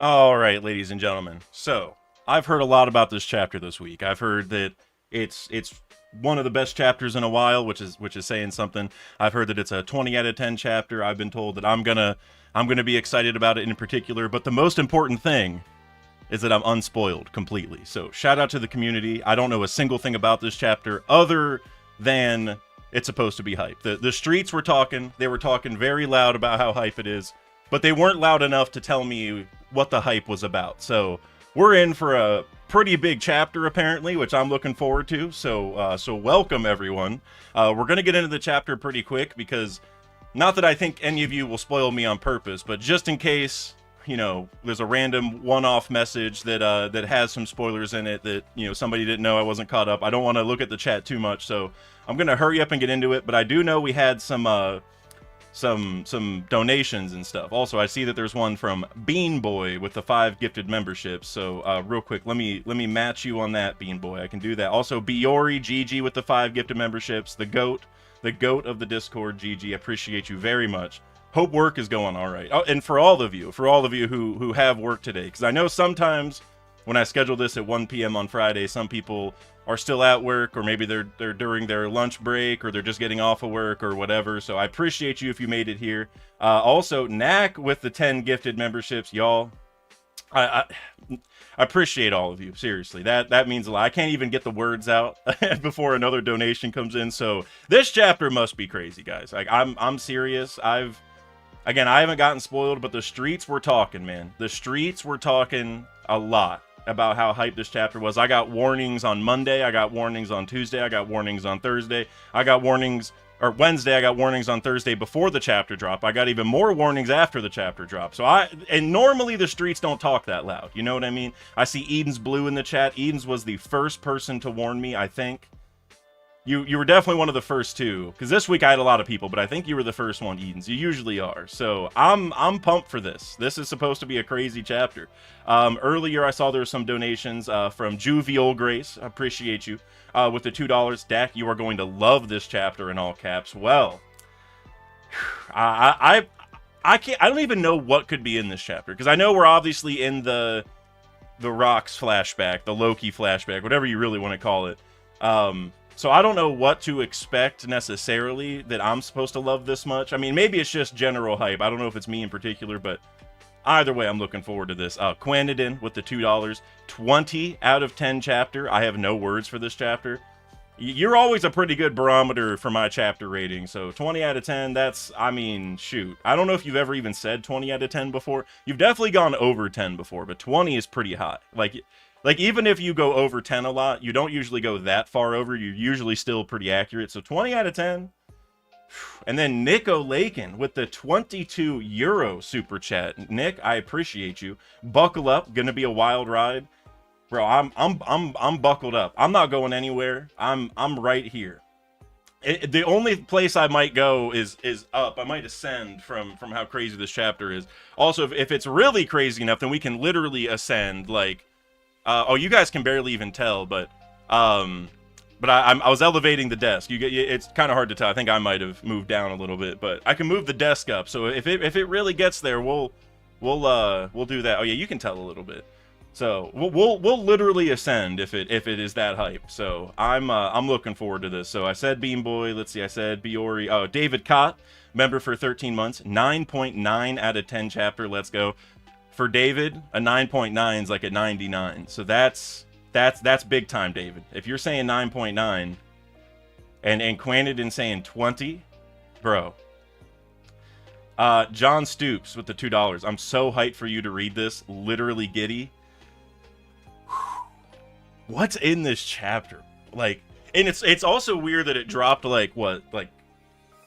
All right, ladies and gentlemen. So, I've heard a lot about this chapter this week. I've heard that it's one of the best chapters in a while, which is saying something. I've heard that it's a 20 out of 10 chapter. I've been told that I'm going to be excited about it in particular, but the most important thing is that I'm unspoiled completely. So, shout out to the community. I don't know a single thing about this chapter other than it's supposed to be hype. The streets were talking, they were talking very loud about how hype it is, but they weren't loud enough to tell me what the hype was about. So we're in for a pretty big chapter apparently, which I'm looking forward to. So welcome everyone. We're gonna get into the chapter pretty quick because not that I think any of you will spoil me on purpose, but just in case, there's a random one-off message that has some spoilers in it that somebody didn't know, I wasn't caught up. I don't want to look at the chat too much, so I'm gonna hurry up and get into it. But I do know we had some donations and stuff. Also, I see that there's one from Bean Boy with the 5 gifted memberships. So real quick, let me match you on that, Bean Boy. I can do that. Also, Biori Gigi with the 5 gifted memberships. The goat of the Discord, Gigi. Appreciate you very much. Hope work is going all right. Oh, and for all of you who have work today, because I know sometimes when I schedule this at 1 p.m. on Friday, some people are still at work, or maybe they're during their lunch break, or they're just getting off of work or whatever. So I appreciate you if you made it here. Also, Knack with the 10 gifted memberships, y'all. I appreciate all of you. Seriously, that means a lot. I can't even get the words out before another donation comes in. So this chapter must be crazy, guys. Like I'm serious. I haven't gotten spoiled, but the streets were talking, man. The streets were talking a lot about how hyped this chapter was. I got warnings on Monday, I got warnings on Tuesday, I got warnings on Thursday, Wednesday, I got warnings on Thursday before the chapter drop. I got even more warnings after the chapter drop. And normally the streets don't talk that loud, you know what I mean? I see Eden's Blue in the chat. Eden's was the first person to warn me, I think. You were definitely one of the first two, because this week I had a lot of people, but I think you were the first one, Edens. You usually are. So I'm pumped for this. This is supposed to be a crazy chapter. Earlier I saw there were some donations from Juvial Grace. I appreciate you. With the $2. Dak, you are going to love this chapter in all caps. Well, I don't even know what could be in this chapter, because I know we're obviously in the Rocks flashback, the Loki flashback, whatever you really want to call it. So I don't know what to expect necessarily that I'm supposed to love this much. I mean, maybe it's just general hype. I don't know if it's me in particular, but either way, I'm looking forward to this. Quanidin with the $2. 20 out of 10 chapter. I have no words for this chapter. You're always a pretty good barometer for my chapter rating. So 20 out of 10, shoot. I don't know if you've ever even said 20 out of 10 before. You've definitely gone over 10 before, but 20 is pretty high. Like, even if you go over 10 a lot, you don't usually go that far over. You're usually still pretty accurate. So 20 out of 10. And then Nico Lakin with the 22 euro super chat. Nick, I appreciate you. Buckle up. Gonna be a wild ride. Bro, I'm buckled up. I'm not going anywhere. I'm right here. The only place I might go is up. I might ascend from how crazy this chapter is. Also, if it's really crazy enough, then we can literally ascend, like... you guys can barely even tell, but I was elevating the desk. It's kind of hard to tell. I think I might have moved down a little bit, but I can move the desk up. So if it really gets there, we'll do that. Oh yeah, you can tell a little bit. So we'll literally ascend if it is that hype. So I'm looking forward to this. So I said Bean Boy. Let's see. I said Biori. Oh, David Cott, member for 13 months. 9.9 out of 10 chapter. Let's go. For David, a 9.9 is like a 99. So that's big time, David. If you're saying 9.9 and Quanidin saying 20, bro. John Stoops with the $2. I'm so hyped for you to read this. Literally giddy. What's in this chapter? Like, and it's also weird that it dropped like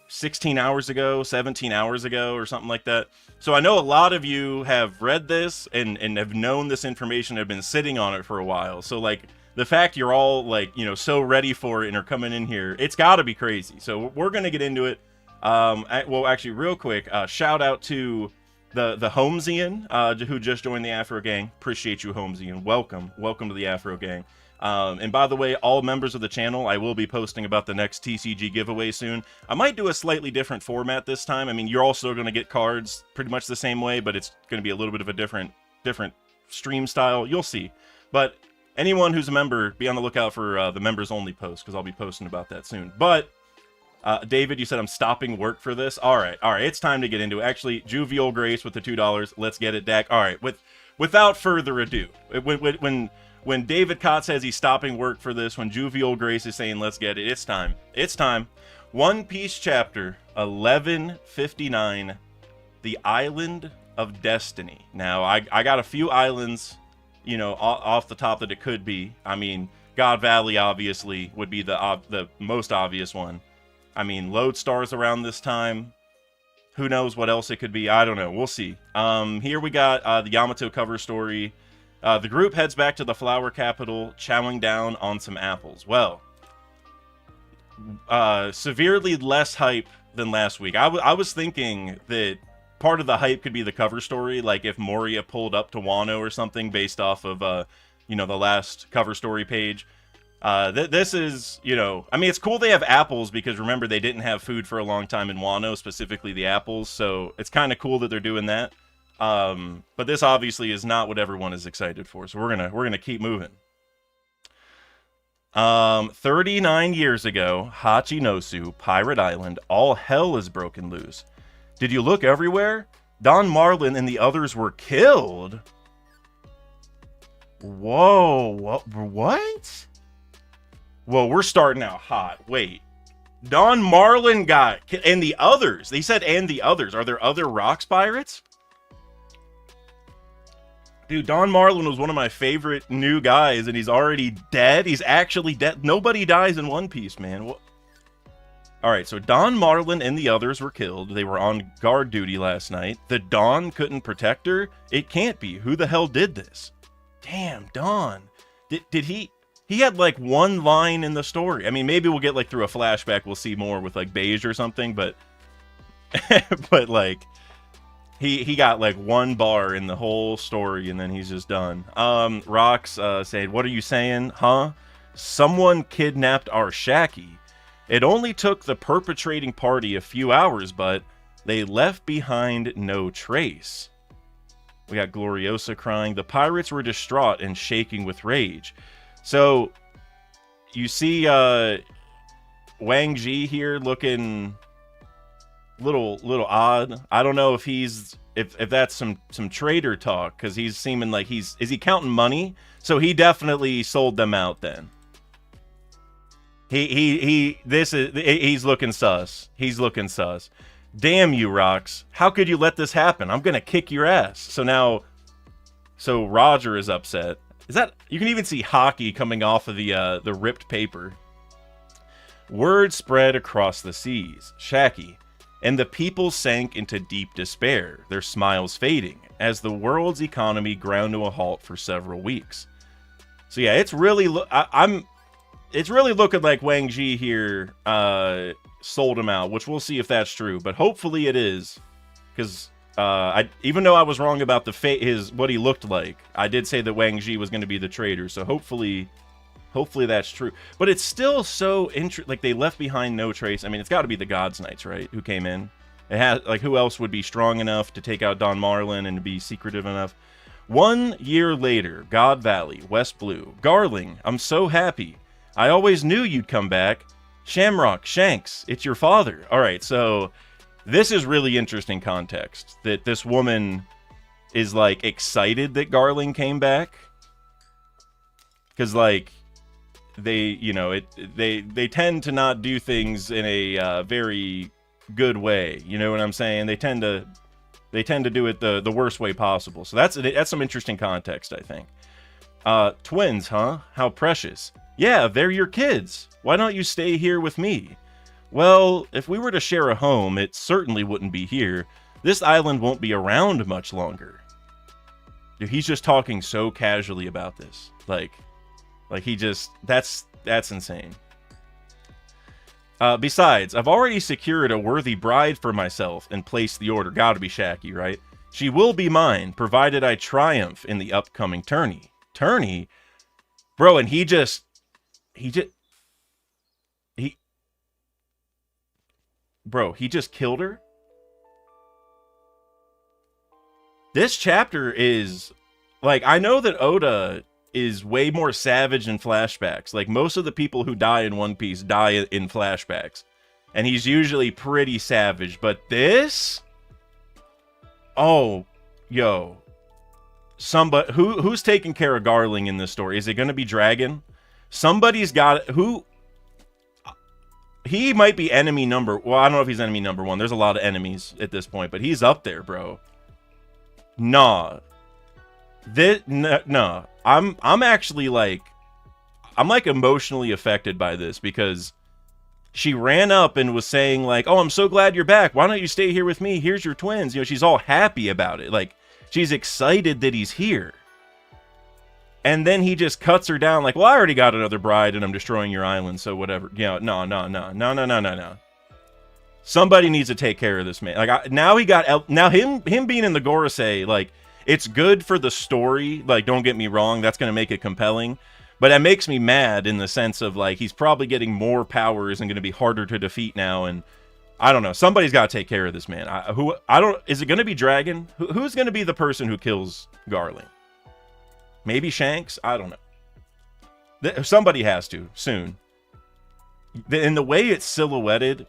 16 hours ago, 17 hours ago, or something like that. So I know a lot of you have read this and have known this information, have been sitting on it for a while. So like the fact you're all like, so ready for it and are coming in here, it's got to be crazy. So we're going to get into it. Well, actually, real quick, shout out to the Holmesian, who just joined the Afro Gang. Appreciate you, Holmesian. Welcome to the Afro Gang. And by the way, all members of the channel, I will be posting about the next TCG giveaway soon. I might do a slightly different format this time. I mean, you're also going to get cards pretty much the same way, but it's going to be a little bit of a different different stream style. You'll see. But anyone who's a member, be on the lookout for the members only post, because I'll be posting about that soon. But David, you said I'm stopping work for this. All right, it's time to get into it. Actually, Juvial Grace with the $2. Let's get it, Dak. All right, without further ado, when David Cott says he's stopping work for this, when Juvial Grace is saying let's get it, it's time. It's time. One Piece chapter 1159, The Island of Destiny. Now, I got a few islands, you know, off the top that it could be. I mean, God Valley obviously would be the most obvious one. I mean, Lodestar's around this time. Who knows what else it could be? I don't know. We'll see. Here we got the Yamato cover story. The group heads back to the flower capital, chowing down on some apples. Well, severely less hype than last week. I was thinking that part of the hype could be the cover story, like if Moria pulled up to Wano or something based off of, you know, the last cover story page. This is, you know, I mean, it's cool they have apples because remember they didn't have food for a long time in Wano, specifically the apples. So it's kind of cool that they're doing that. But this obviously is not what everyone is excited for. So we're gonna keep moving. 39 years ago, Hachinosu, Pirate Island, all hell is broken loose. Did you look everywhere? Don Marlin and the others were killed. Whoa, what? Well, we're starting out hot. Wait. Don Marlin got... And the others. They said and the others. Are there other Rocks pirates? Dude, Don Marlin was one of my favorite new guys, and he's already dead. He's actually dead. Nobody dies in One Piece, man. What? Alright, so Don Marlin and the others were killed. They were on guard duty last night. The Don couldn't protect her? It can't be. Who the hell did this? Damn, Don. Did he... He had like one line in the story. I mean, maybe we'll get like through a flashback. We'll see more with like Beige or something, but but like he got like one bar in the whole story and then he's just done. Rocks said, "What are you saying, huh? Someone kidnapped our Shaki. It only took the perpetrating party a few hours, but they left behind no trace." We got Gloriosa crying. The pirates were distraught and shaking with rage. So, you see Wang Ji here looking little odd. I don't know if he's if that's some trader talk, because he's seeming like is he counting money? So he definitely sold them out then. He's looking sus. He's looking sus. Damn you, Rocks. How could you let this happen? I'm gonna kick your ass. So Roger is upset. Is that, you can even see hockey coming off of the ripped paper. Word spread across the seas, Shaki, and the people sank into deep despair, their smiles fading, as the world's economy ground to a halt for several weeks. So yeah, it's really it's really looking like Wang Ji here sold him out, which we'll see if that's true, but hopefully it is, because even though I was wrong about what he looked like, I did say that Wang Ji was going to be the traitor. So hopefully that's true. But it's still so like they left behind no trace. I mean, it's got to be the Gods Knights, right? Who came in? It has, like, who else would be strong enough to take out Don Marlin and be secretive enough? 1 year later, God Valley, West Blue. Garling, I'm so happy. I always knew you'd come back. Shamrock, Shanks, it's your father. All right, so this is really interesting context, that this woman is, like, excited that Garling came back. Because, like, they, you know, they tend to not do things in a very good way. You know what I'm saying? They tend to do it the worst way possible. So that's some interesting context, I think. Twins, huh? How precious. Yeah, they're your kids. Why don't you stay here with me? Well, if we were to share a home, it certainly wouldn't be here. This island won't be around much longer. Dude, he's just talking so casually about this. Like he just, that's insane. Besides, I've already secured a worthy bride for myself and placed the order. Gotta be Shaki, right? She will be mine, provided I triumph in the upcoming tourney. Tourney? Bro, and he just killed her? This chapter is like, I know that Oda is way more savage in flashbacks. Like, most of the people who die in One Piece die in flashbacks. And he's usually pretty savage. But this? Oh, yo. Somebody, who's taking care of Garling in this story? Is it going to be Dragon? Somebody's got... Who... He might be enemy number... Well, I don't know if he's enemy number one. There's a lot of enemies at this point. But he's up there, bro. Nah. No. I'm actually like... I'm like emotionally affected by this because she ran up and was saying like, oh, I'm so glad you're back. Why don't you stay here with me? Here's your twins. You know, she's all happy about it. Like, she's excited that he's here. And then he just cuts her down like, well, I already got another bride and I'm destroying your island, so whatever. You know, no. Somebody needs to take care of this man. Like, now him being in the Gorosei, like, it's good for the story. Like, don't get me wrong, that's going to make it compelling. But that makes me mad in the sense of, like, he's probably getting more powers and going to be harder to defeat now. And I don't know. Somebody's got to take care of this man. Is it going to be Dragon? Who's going to be the person who kills Garling? Maybe Shanks? I don't know. Somebody has to, soon. In the way it's silhouetted...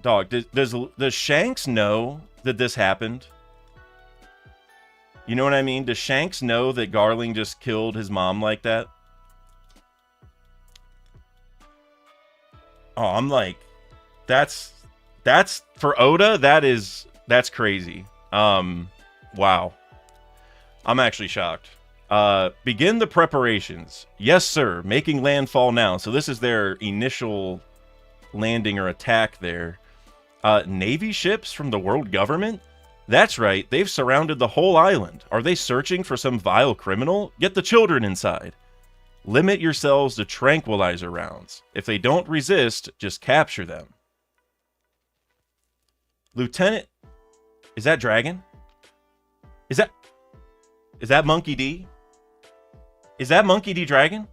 Dog, does Shanks know that this happened? You know what I mean? Does Shanks know that Garling just killed his mom like that? Oh, I'm like... That's... For Oda, that's crazy. Wow. I'm actually shocked. Begin the preparations. Yes, sir. Making landfall now. So this is their initial landing or attack there. Navy ships from the world government? That's right. They've surrounded the whole island. Are they searching for some vile criminal? Get the children inside. Limit yourselves to tranquilizer rounds. If they don't resist, just capture them. Lieutenant... Is that Dragon? Is that Monkey D? Is that Monkey D Dragon?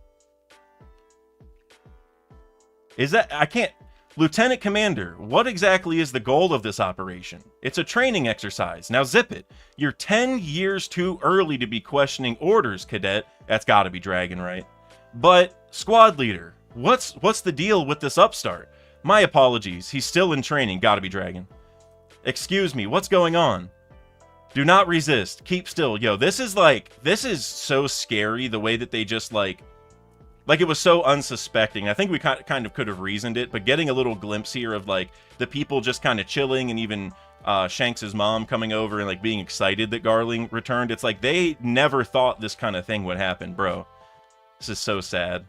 Is that... I can't... Lieutenant Commander, what exactly is the goal of this operation? It's a training exercise. Now zip it. You're 10 years too early to be questioning orders, Cadet. That's gotta be Dragon, right? But, Squad Leader, what's the deal with this upstart? My apologies. He's still in training. Gotta be Dragon. Excuse me, what's going on? Do not resist. Keep still. Yo, this is so scary, the way that they just, like it was so unsuspecting. I think we kind of could have reasoned it, but getting a little glimpse here of, like, the people just kind of chilling, and even Shanks' mom coming over and, like, being excited that Garling returned. It's like they never thought this kind of thing would happen, bro. This is so sad.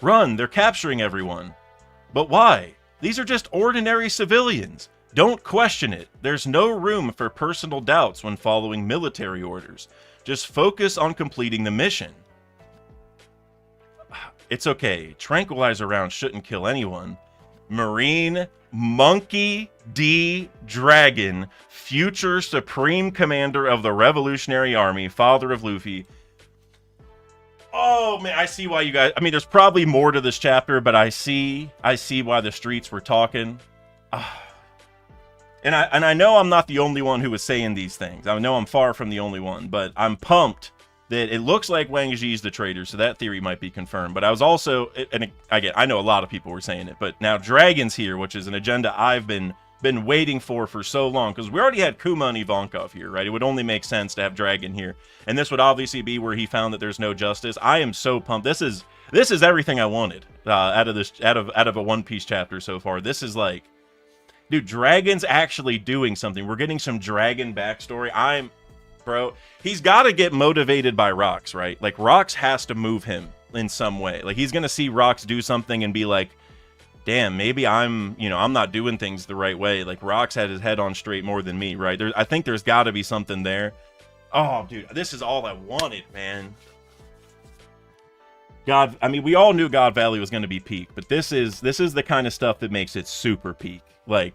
Run! They're capturing everyone. But why? These are just ordinary civilians. Don't question it. There's no room for personal doubts when following military orders. Just focus on completing the mission. It's okay. Tranquilizer rounds shouldn't kill anyone. Marine Monkey D. Dragon, future Supreme Commander of the Revolutionary Army, father of Luffy. Oh, man, I see why you guys... I mean, there's probably more to this chapter, but I see why the streets were talking. And I know I'm not the only one who was saying these things. I know I'm far from the only one, but I'm pumped that it looks like Wang Zhi's the traitor, so that theory might be confirmed. But I was also... And again, I know a lot of people were saying it, but now Dragon's here, which is an agenda I've been waiting for so long, because we already had Kuma and Ivankov here, right? It would only make sense to have Dragon here, and this would obviously be where he found that there's no justice. I am so pumped. This is everything I wanted out of a One Piece chapter so far. This is like, dude, Dragon's actually doing something. We're getting some Dragon backstory. Bro, he's got to get motivated by Rox, right? Like, Rox has to move him in some way. Like, he's gonna see Rox do something and be like, damn, maybe I'm not doing things the right way. Like, Rox had his head on straight more than me, right? I think there's got to be something there. Oh, dude, this is all I wanted, man. God, I mean, we all knew God Valley was going to be peak, but this is the kind of stuff that makes it super peak. Like,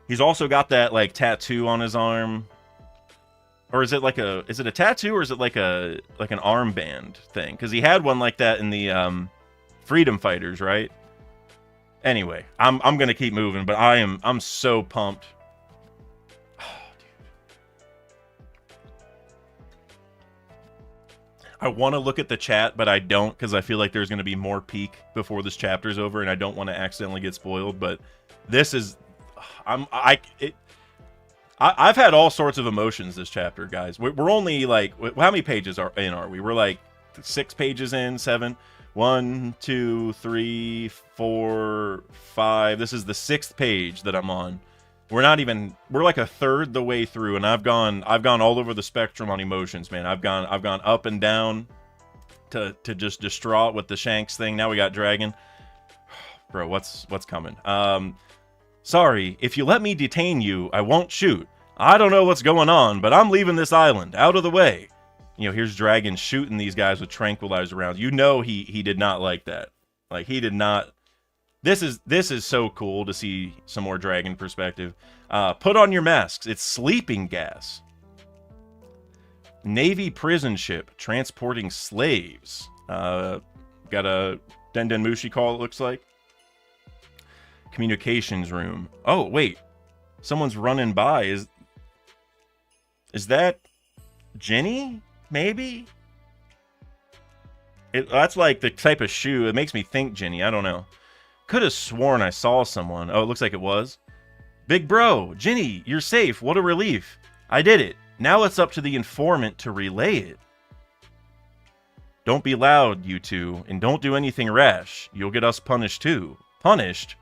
he's also got that, like, tattoo on his arm. Or is it a tattoo, or is it like an armband thing? Because he had one like that in the Freedom Fighters, right? Anyway, I'm gonna keep moving, but I'm so pumped. Oh, dude. I want to look at the chat, but I don't because I feel like there's going to be more peak before this chapter's over, and I don't want to accidentally get spoiled. But this is, I've had all sorts of emotions this chapter, guys. We're only like, how many pages are we? We're like 6 pages in, 7. 1, 2, 3, 4, 5. This is the 6th page that I'm on. We're like a third the way through, and I've gone all over the spectrum on emotions, man. I've gone up and down to just distraught with the Shanks thing. Now we got Dragon. Bro, what's coming? Sorry, if you let me detain you, I won't shoot. I don't know what's going on, but I'm leaving this island. Out of the way. You know, here's Dragon shooting these guys with tranquilizer rounds. You know he did not like that. Like, he did not. This is so cool to see some more Dragon perspective. Put on your masks. It's sleeping gas. Navy prison ship transporting slaves. Got a Dendenmushi call, it looks like. Communications room. Oh, wait. Someone's running by. Is that Jenny? Maybe? That's like the type of shoe. It makes me think Jenny. I don't know. Could have sworn I saw someone. Oh, it looks like it was. Big bro, Jenny, you're safe. What a relief. I did it. Now it's up to the informant to relay it. Don't be loud, you two, and don't do anything rash. You'll get us punished too. Punished?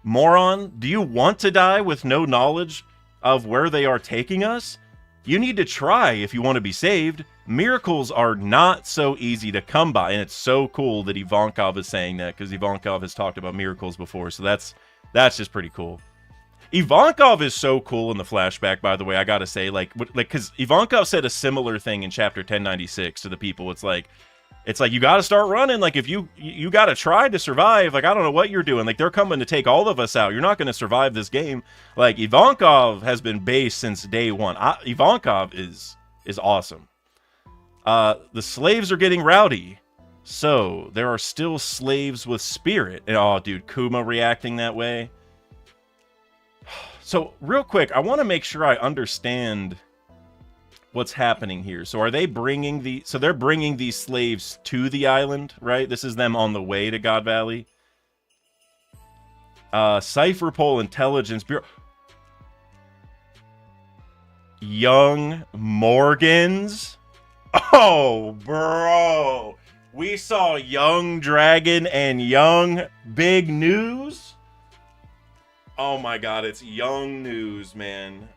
Moron, do you want to die with no knowledge of where they are taking us? You need to try if you want to be saved. Miracles are not so easy to come by, and it's so cool that Ivankov is saying that, because Ivankov has talked about miracles before, so that's just pretty cool. Ivankov is so cool in the flashback, by the way, I gotta say, like, because Ivankov said a similar thing in chapter 1096 to the people. It's like, you gotta start running, like, if you gotta try to survive, like, I don't know what you're doing, like, they're coming to take all of us out, you're not gonna survive this game. Like, Ivankov has been based since day one. Ivankov is awesome. The slaves are getting rowdy, so there are still slaves with spirit. And, oh, dude, Kuma reacting that way. So, real quick, I want to make sure I understand what's happening here. So are they bringing they're bringing these slaves to the island, right? This is them on the way to God Valley. Cypherpole Intelligence Bureau. Young Morgans? Oh, bro. We saw Young Dragon and Young Big News? Oh my god, it's Young News, man.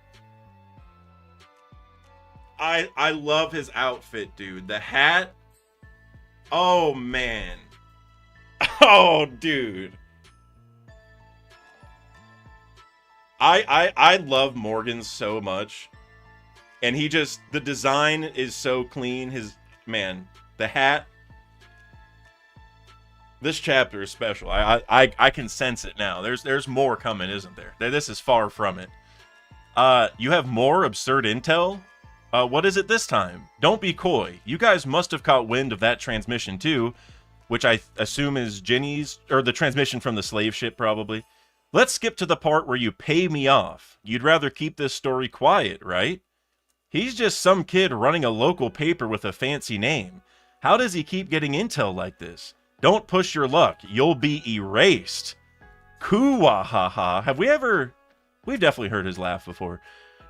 I love his outfit, dude. The hat. Oh, man. Oh, dude. I love Morgan so much. And he just, the design is so clean. Man, the hat. This chapter is special. I can sense it now. There's more coming, isn't there? This is far from it. You have more absurd intel? What is it this time? Don't be coy. You guys must have caught wind of that transmission too, which I assume is Jenny's, or the transmission from the slave ship probably. Let's skip to the part where you pay me off. You'd rather keep this story quiet, right? He's just some kid running a local paper with a fancy name. How does he keep getting intel like this? Don't push your luck. You'll be erased. Kuwahaha. We've definitely heard his laugh before.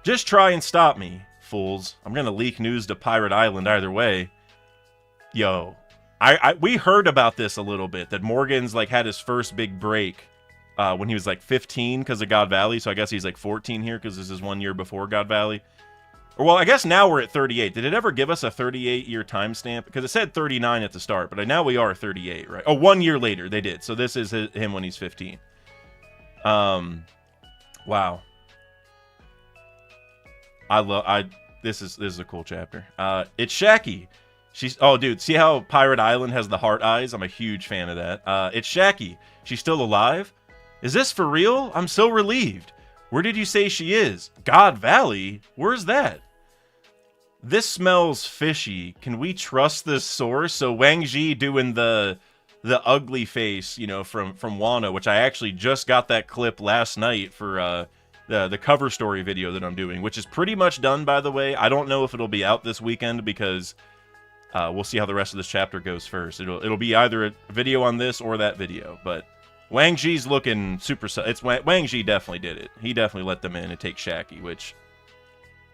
Just try and stop me, fools. I'm gonna leak news to Pirate Island either way. Yo. We heard about this a little bit, that Morgan's like had his first big break when he was like 15 because of God Valley, so I guess he's like 14 here because this is 1 year before God Valley. Or, well, I guess now we're at 38. Did it ever give us a 38-year timestamp? Because it said 39 at the start, but now we are 38, right? Oh, 1 year later, they did. So this is him when he's 15. Wow. This is a cool chapter. It's Shaki. Oh, dude, see how Pirate Island has the heart eyes? I'm a huge fan of that. It's Shaki. She's still alive? Is this for real? I'm so relieved. Where did you say she is? God Valley? Where's that? This smells fishy. Can we trust this source? So Wang Ji doing the ugly face, you know, from Wano, which I actually just got that clip last night for the cover story video that I'm doing, which is pretty much done, by the way. I don't know if it'll be out this weekend because We'll see how the rest of this chapter goes first. It'll be either a video on this or that video, but Wang Ji's looking super... Wang Ji definitely did it. He definitely let them in and take Shaki, which...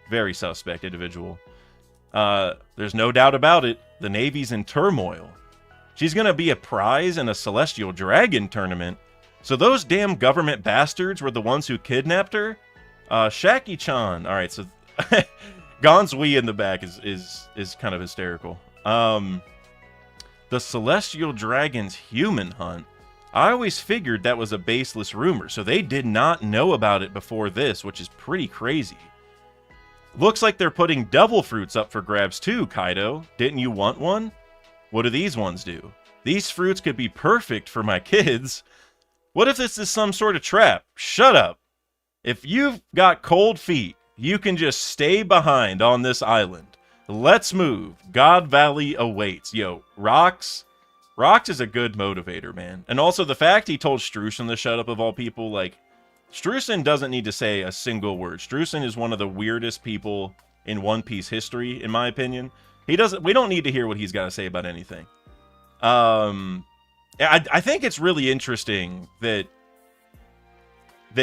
Very suspect individual. There's no doubt about it. The Navy's in turmoil. She's going to be a prize in a Celestial Dragon tournament. So those damn government bastards were the ones who kidnapped her? Shaki-chan. Alright, so... Gon's Wii in the back is kind of hysterical. The Celestial Dragon's human hunt. I always figured that was a baseless rumor, so they did not know about it before this, which is pretty crazy. Looks like they're putting devil fruits up for grabs too, Kaido. Didn't you want one? What do these ones do? These fruits could be perfect for my kids. What if this is some sort of trap? Shut up. If you've got cold feet, you can just stay behind on this island. Let's move. God Valley awaits. Yo, Rox is a good motivator, man. And also the fact he told Streusen to shut up of all people, like, Streusen doesn't need to say a single word. Streusen is one of the weirdest people in One Piece history, in my opinion. We don't need to hear what he's got to say about anything. I think it's really interesting that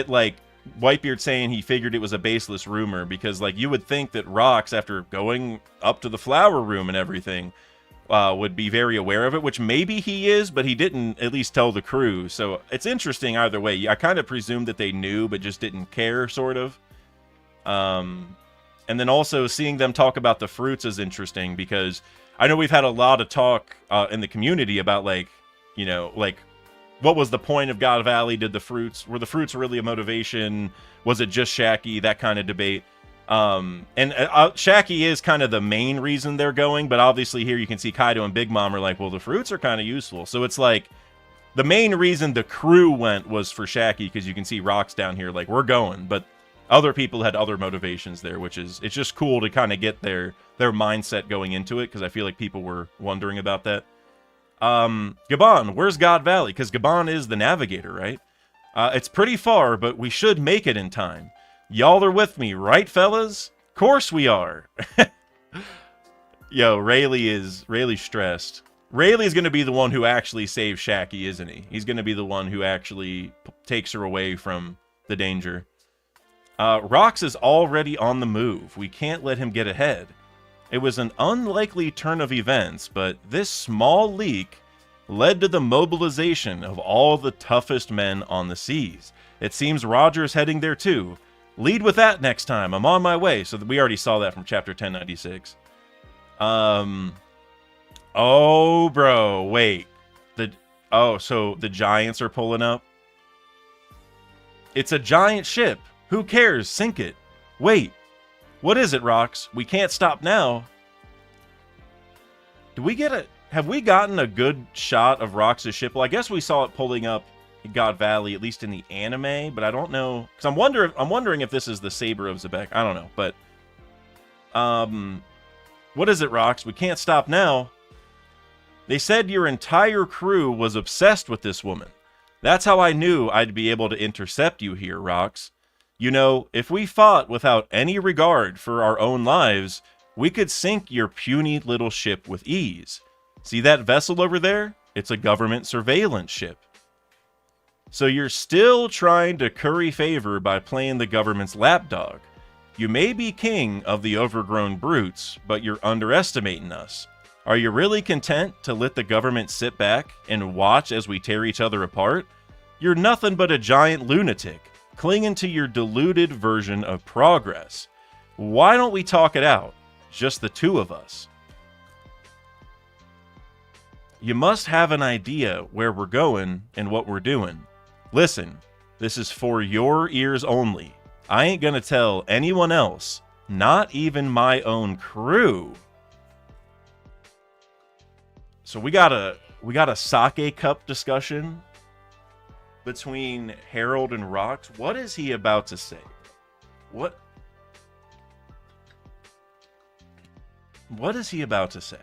like Whitebeard saying he figured it was a baseless rumor, because like you would think that Rox, after going up to the flower room and everything, would be very aware of it, which maybe he is, but he didn't at least tell the crew. So it's interesting either way. I kind of presumed that they knew, but just didn't care, sort of. And then also seeing them talk about the fruits is interesting, because I know we've had a lot of talk in the community about, like, you know, like, what was the point of God Valley? Were the fruits really a motivation? Was it just Shaki? That kind of debate. Shaki is kind of the main reason they're going, but obviously here you can see Kaido and Big Mom are like, well, the fruits are kind of useful. So it's like, the main reason the crew went was for Shaki, because you can see Rox down here, like, we're going, but other people had other motivations there, which is, it's just cool to kind of get their mindset going into it, because I feel like people were wondering about that. Gabon, where's God Valley? Because Gabon is the navigator, right? It's pretty far, but we should make it in time. Y'all are with me, right, fellas? Course we are. Yo, Rayleigh's stressed. Rayleigh's going to be the one who actually saves Shaki, isn't he? He's going to be the one who actually takes her away from the danger. Rox is already on the move. We can't let him get ahead. It was an unlikely turn of events, but this small leak led to the mobilization of all the toughest men on the seas. It seems Roger's heading there too. Lead with that next time. I'm on my way. So we already saw that from chapter 1096. Oh, bro, wait. So the giants are pulling up? It's a giant ship. Who cares? Sink it. Wait. What is it, Rox? We can't stop now. Have we gotten a good shot of Rox's ship? Well, I guess we saw it pulling up in God Valley, at least in the anime, but I don't know. Because I'm wondering if this is the Saber of Xebec. I don't know, but... what is it, Rox? We can't stop now. They said your entire crew was obsessed with this woman. That's how I knew I'd be able to intercept you here, Rox. You know, if we fought without any regard for our own lives, we could sink your puny little ship with ease. See that vessel over there? It's a government surveillance ship. So you're still trying to curry favor by playing the government's lapdog. You may be king of the overgrown brutes, but you're underestimating us. Are you really content to let the government sit back and watch as we tear each other apart? You're nothing but a giant lunatic, clinging to your deluded version of progress. Why don't we talk it out? Just the two of us. You must have an idea where we're going and what we're doing. Listen, this is for your ears only. I ain't gonna tell anyone else, not even my own crew. So we got a sake cup discussion between Harold and Rox. What is he about to say? What is he about to say?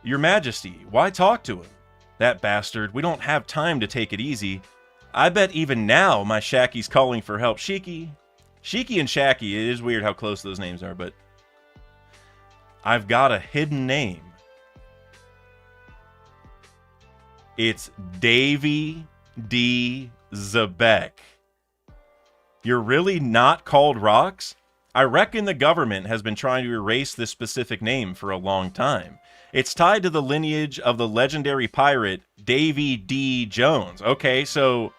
Your Majesty, why talk to him? That bastard, we don't have time to take it easy. I bet even now my Shaki's calling for help. Shiki and Shaki, it is weird how close those names are, but... I've got a hidden name. It's Davy D. Zabek. You're really not called Rocks? I reckon the government has been trying to erase this specific name for a long time. It's tied to the lineage of the legendary pirate Davy D. Jones. Okay, so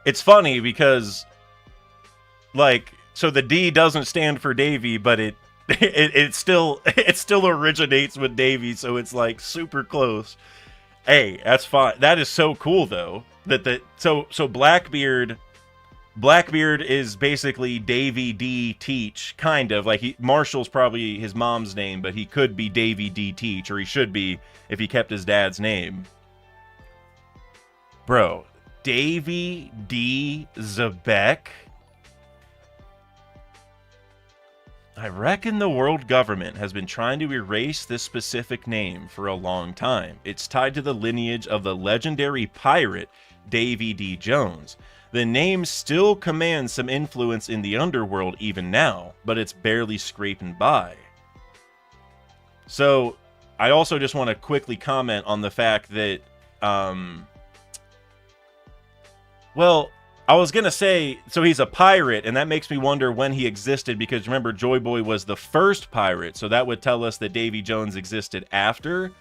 it's funny because, like, so the D doesn't stand for Davy, but it still originates with Davy, so it's like super close. Hey, that's fine. That is so cool though. So Blackbeard is basically Davy D. Teach, kind of like Marshall's probably his mom's name, but he could be Davy D. Teach, or he should be if he kept his dad's name. Bro, Davy D. Zabek. I reckon the world government has been trying to erase this specific name for a long time. It's tied to the lineage of the legendary pirate Davy D. Jones. The name still commands some influence in the underworld even now, but it's barely scraping by. So, I also just want to quickly comment on the fact that, well, I was going to say, so he's a pirate, and that makes me wonder when he existed, because remember, Joy Boy was the first pirate, so that would tell us that Davy Jones existed after.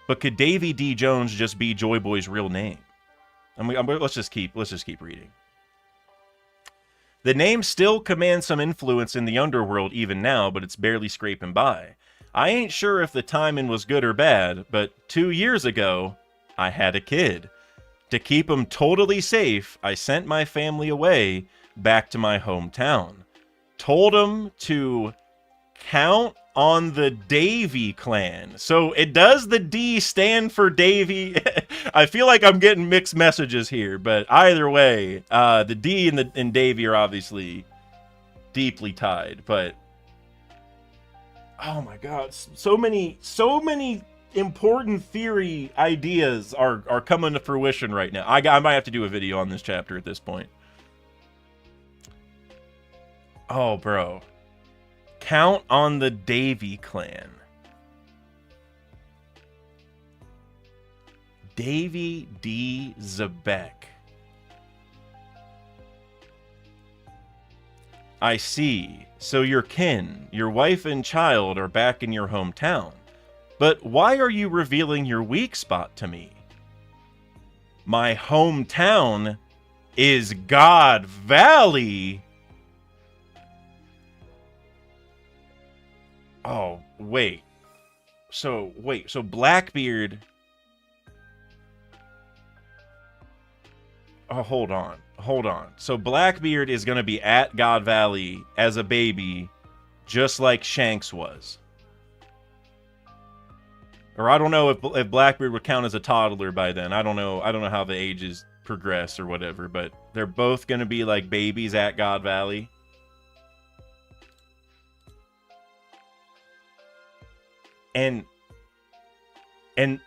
But could Davy D. Jones just be Joy Boy's real name? Let's just keep reading. The name still commands some influence in the underworld even now, but it's barely scraping by. I ain't sure if the timing was good or bad, but 2 years ago, I had a kid. To keep him totally safe, I sent my family away back to my hometown. Told him to count on the Davy clan. So it does the D stand for Davy? I feel like I'm getting mixed messages here, but either way, the D and Davy are obviously deeply tied. But oh my God, so many important theory ideas are coming to fruition right now. I might have to do a video on this chapter at this point. Oh, bro. Count on the Davy clan. Davy D. Zabek. I see. So your kin, your wife and child are back in your hometown. But why are you revealing your weak spot to me? My hometown is God Valley. Oh, wait. So Blackbeard... Oh, hold on. So Blackbeard is going to be at God Valley as a baby, just like Shanks was. Or I don't know if Blackbeard would count as a toddler by then. I don't know how the ages progress or whatever, but they're both going to be like babies at God Valley. And in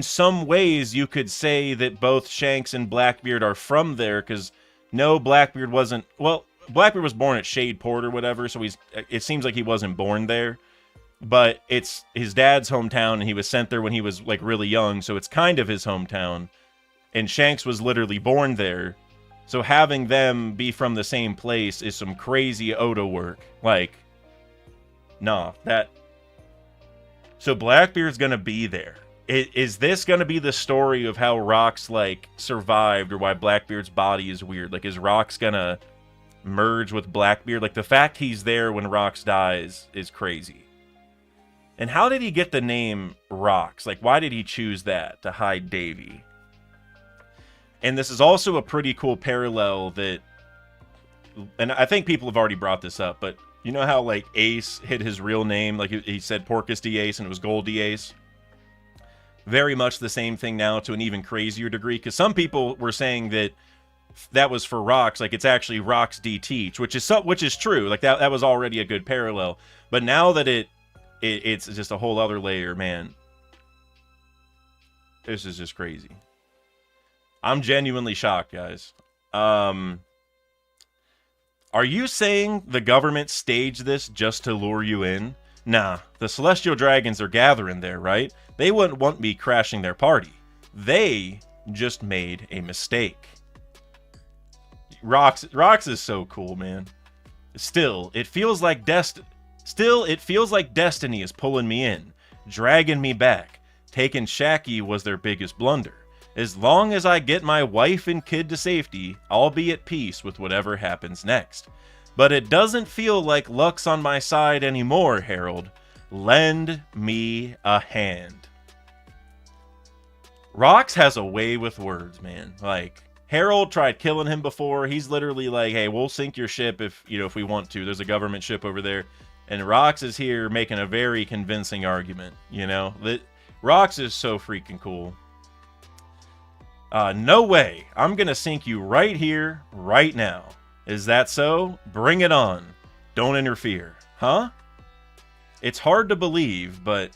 some ways you could say that both Shanks and Blackbeard are from there, because no, Blackbeard wasn't, well, Blackbeard was born at Shadeport or whatever, so it seems like he wasn't born there. But it's his dad's hometown, and he was sent there when he was, like, really young, so it's kind of his hometown. And Shanks was literally born there. So having them be from the same place is some crazy Oda work. Like, nah, that... So Blackbeard's gonna be there. Is this gonna be the story of how Rox, like, survived, or why Blackbeard's body is weird? Like, is Rox gonna merge with Blackbeard? Like, the fact he's there when Rox dies is crazy. And how did he get the name Rox? Like, why did he choose that to hide Davy? And this is also a pretty cool parallel that... And I think people have already brought this up, but you know how, like, Ace hid his real name? Like, he said Porcus D. Ace and it was Gold D. Ace? Very much the same thing now to an even crazier degree, because some people were saying that was for Rox, like, it's actually Rox D. Teach, which is true. Like, that was already a good parallel. But now that it's just a whole other layer, man. This is just crazy. I'm genuinely shocked, guys. Are you saying the government staged this just to lure you in? Nah, the Celestial Dragons are gathering there, right? They wouldn't want me crashing their party. They just made a mistake. Rox is so cool, man. Still, it feels like destiny is pulling me in, dragging me back. Taking Shaki was their biggest blunder. As long as I get my wife and kid to safety, I'll be at peace with whatever happens next. But it doesn't feel like luck's on my side anymore, Harold. Lend me a hand. Rox has a way with words, man. Like, Harold tried killing him before. He's literally like, hey, we'll sink your ship if we want to. There's a government ship over there. And Rox is here making a very convincing argument, That Rox is so freaking cool. No way. I'm going to sink you right here, right now. Is that so? Bring it on. Don't interfere. Huh? It's hard to believe, but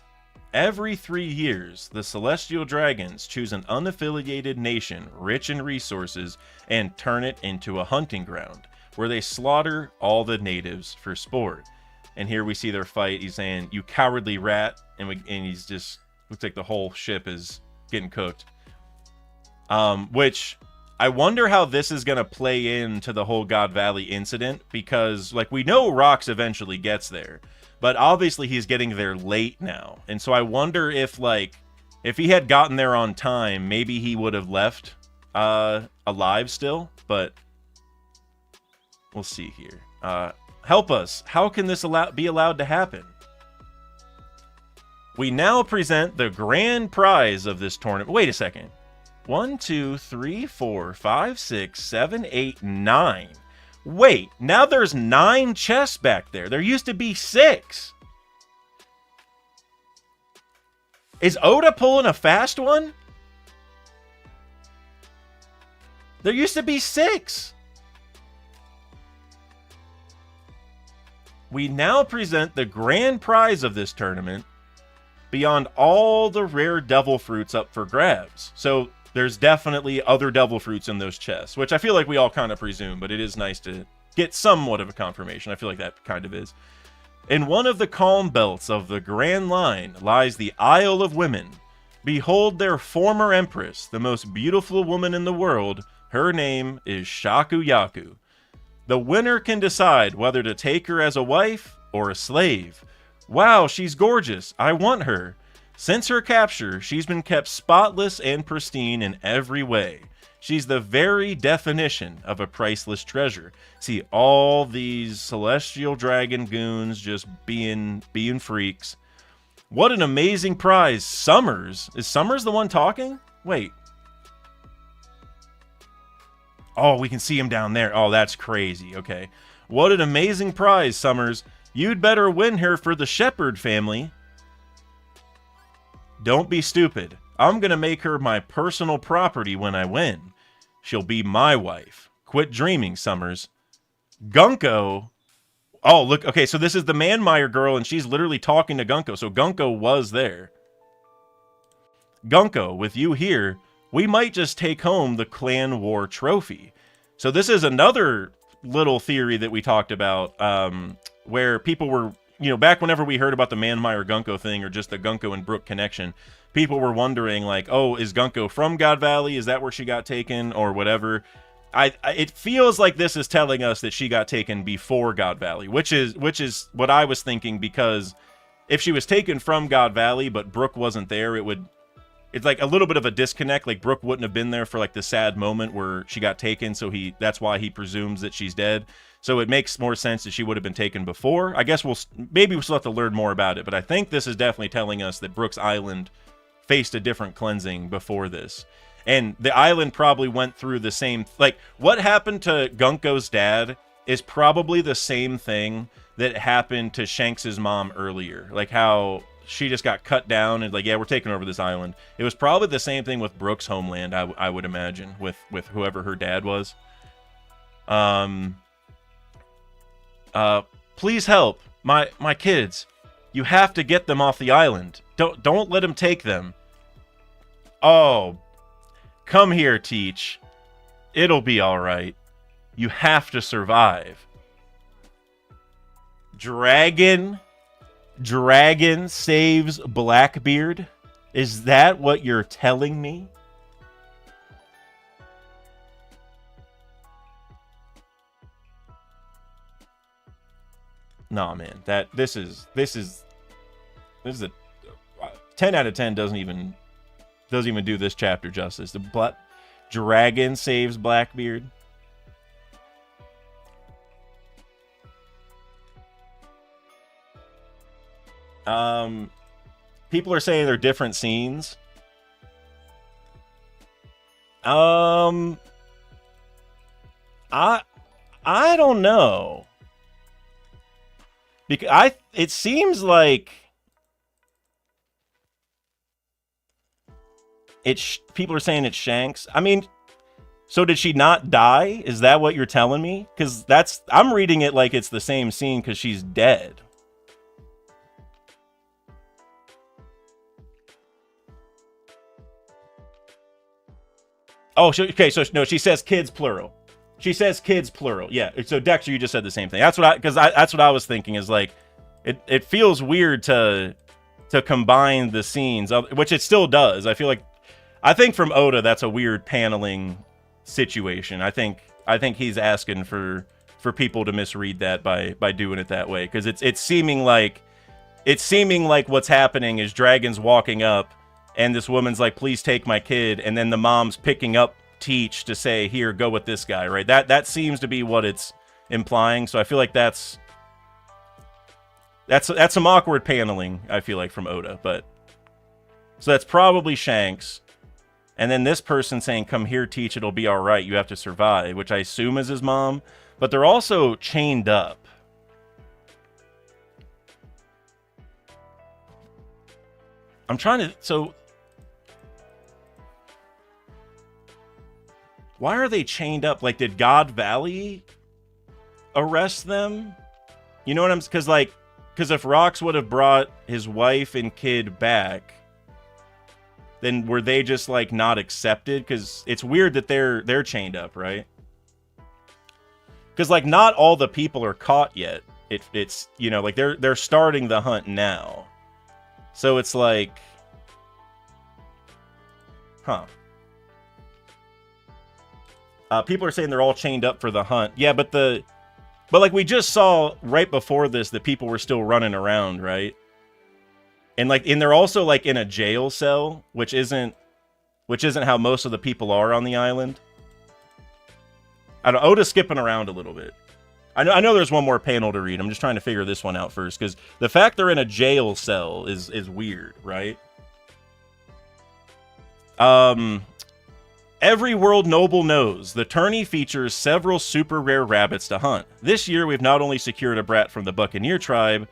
every 3 years, the Celestial Dragons choose an unaffiliated nation rich in resources and turn it into a hunting ground, where they slaughter all the natives for sport. And here we see their fight. He's saying, "You cowardly rat," and he's just looks like the whole ship is getting cooked. Which I wonder how this is going to play into the whole God Valley incident, because we know Rox eventually gets there, but obviously he's getting there late now. And so I wonder if he had gotten there on time, maybe he would have left alive still, but we'll see here. Help us. How can this be allowed to happen? We now present the grand prize of this tournament. Wait a second. 1, 2, 3, 4, 5, 6, 7, 8, 9. Wait, now there's 9 chests back there. There used to be 6. Is Oda pulling a fast one? There used to be 6. We now present the grand prize of this tournament beyond all the rare devil fruits up for grabs. So there's definitely other devil fruits in those chests, which I feel like we all kind of presume, but it is nice to get somewhat of a confirmation. I feel like that kind of is. In one of the calm belts of the Grand Line lies the Isle of Women. Behold their former empress, the most beautiful woman in the world. Her name is Shaku Yaku. The winner can decide whether to take her as a wife or a slave. Wow, she's gorgeous. I want her. Since her capture, she's been kept spotless and pristine in every way. She's the very definition of a priceless treasure. See, all these celestial dragon goons just being freaks. What an amazing prize. Summers. Is Summers the one talking? Wait. Oh, we can see him down there. Oh, that's crazy. Okay. What an amazing prize, Summers. You'd better win her for the Shepherd family. Don't be stupid. I'm gonna make her my personal property when I win. She'll be my wife. Quit dreaming, Summers. Gunko. Oh, look. Okay, so this is the Manmeyer girl, and she's literally talking to Gunko. So Gunko was there. Gunko, with you here, we might just take home the Clan War trophy. So this is another little theory that we talked about, where people were, back whenever we heard about the Manmeyer Gunko thing, or just the Gunko and Brook connection, people were wondering, oh, is Gunko from God Valley? Is that where she got taken, or whatever? It feels like this is telling us that she got taken before God Valley, which is what I was thinking, because if she was taken from God Valley but Brook wasn't there, it's like a little bit of a disconnect. Like, Brook wouldn't have been there for the sad moment where she got taken, so that's why he presumes that she's dead. So it makes more sense that she would have been taken before. I guess we'll still have to learn more about it, but I think this is definitely telling us that Brook's Island faced a different cleansing before this. And the island probably went through the same... what happened to Gunko's dad is probably the same thing that happened to Shanks' mom earlier. How she just got cut down and yeah, we're taking over this island. It was probably the same thing with Brook's homeland, I would imagine, with whoever her dad was. Please help my kids. You have to get them off the island. Don't let him take them. Oh, come here, Teach. It'll be all right. You have to survive. Dragon saves Blackbeard. Is that what you're telling me? Nah, man. This is a 10 out of 10 doesn't even do this chapter justice. The dragon saves Blackbeard. People are saying they're different scenes. I don't know. Because it seems like people are saying it's Shanks. I mean, so did she not die? Is that what you're telling me? Because I'm reading it like it's the same scene because she's dead. Oh, okay. So no, she says kids plural. She says kids plural. Yeah. So Dexter, you just said the same thing. That's what I was thinking. Is like, it feels weird to combine the scenes, which it still does. I think from Oda, that's a weird paneling situation. I think he's asking for people to misread that by doing it that way, because it's seeming like what's happening is Dragon's walking up. And this woman's like, please take my kid. And then the mom's picking up Teach to say, here, go with this guy, right? That seems to be what it's implying. So I feel like that's some awkward paneling, I feel like, from Oda. But so that's probably Shanks. And then this person saying, come here, Teach, it'll be all right. You have to survive, which I assume is his mom. But they're also chained up. I'm trying to... So... Why are they chained up? Like, did God Valley arrest them? You know what I'm... Because if Rox would have brought his wife and kid back, then were they just, like, not accepted? Because it's weird that they're chained up, right? Because, like, not all the people are caught yet. It's, you know, like, they're starting the hunt now. So it's like... Huh. People are saying they're all chained up for the hunt. Yeah, but like we just saw right before this that people were still running around, right? And they're also like in a jail cell, which isn't how most of the people are on the island. I don't. Oda's skipping around a little bit. I know there's one more panel to read. I'm just trying to figure this one out first, because the fact they're in a jail cell is weird, right? Every world noble knows the tourney features several super rare rabbits to hunt. This year, we've not only secured a brat from the Buccaneer tribe,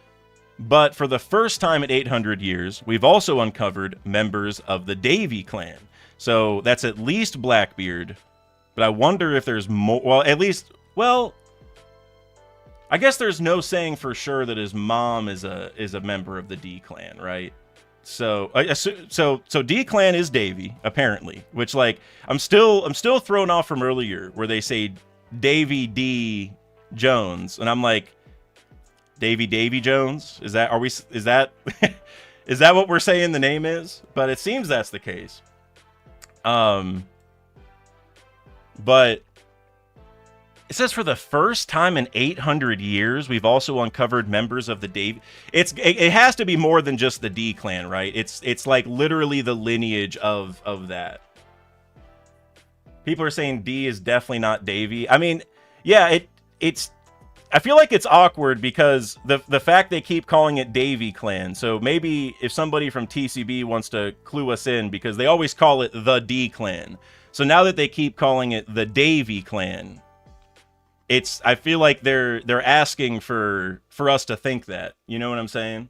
but for the first time in 800 years, we've also uncovered members of the Davy clan. So that's at least Blackbeard, but I wonder if there's more. Well, I guess there's no saying for sure that his mom is a member of the D clan, right? So D clan is Davy, apparently, which, like, I'm still thrown off from earlier where they say Davy D Jones, and I'm like, Davy Jones? Is that is that what we're saying the name is? But it seems that's the case. But it says for the first time in 800 years, we've also uncovered members of the Davy. It has to be more than just the D clan, right? It's like literally the lineage of that. People are saying D is definitely not Davy. I mean, yeah, it's. I feel like it's awkward because the fact they keep calling it Davy clan. So maybe if somebody from TCB wants to clue us in, because they always call it the D clan. So now that they keep calling it the Davy clan, I feel like they're asking for us to think that. You know what I'm saying?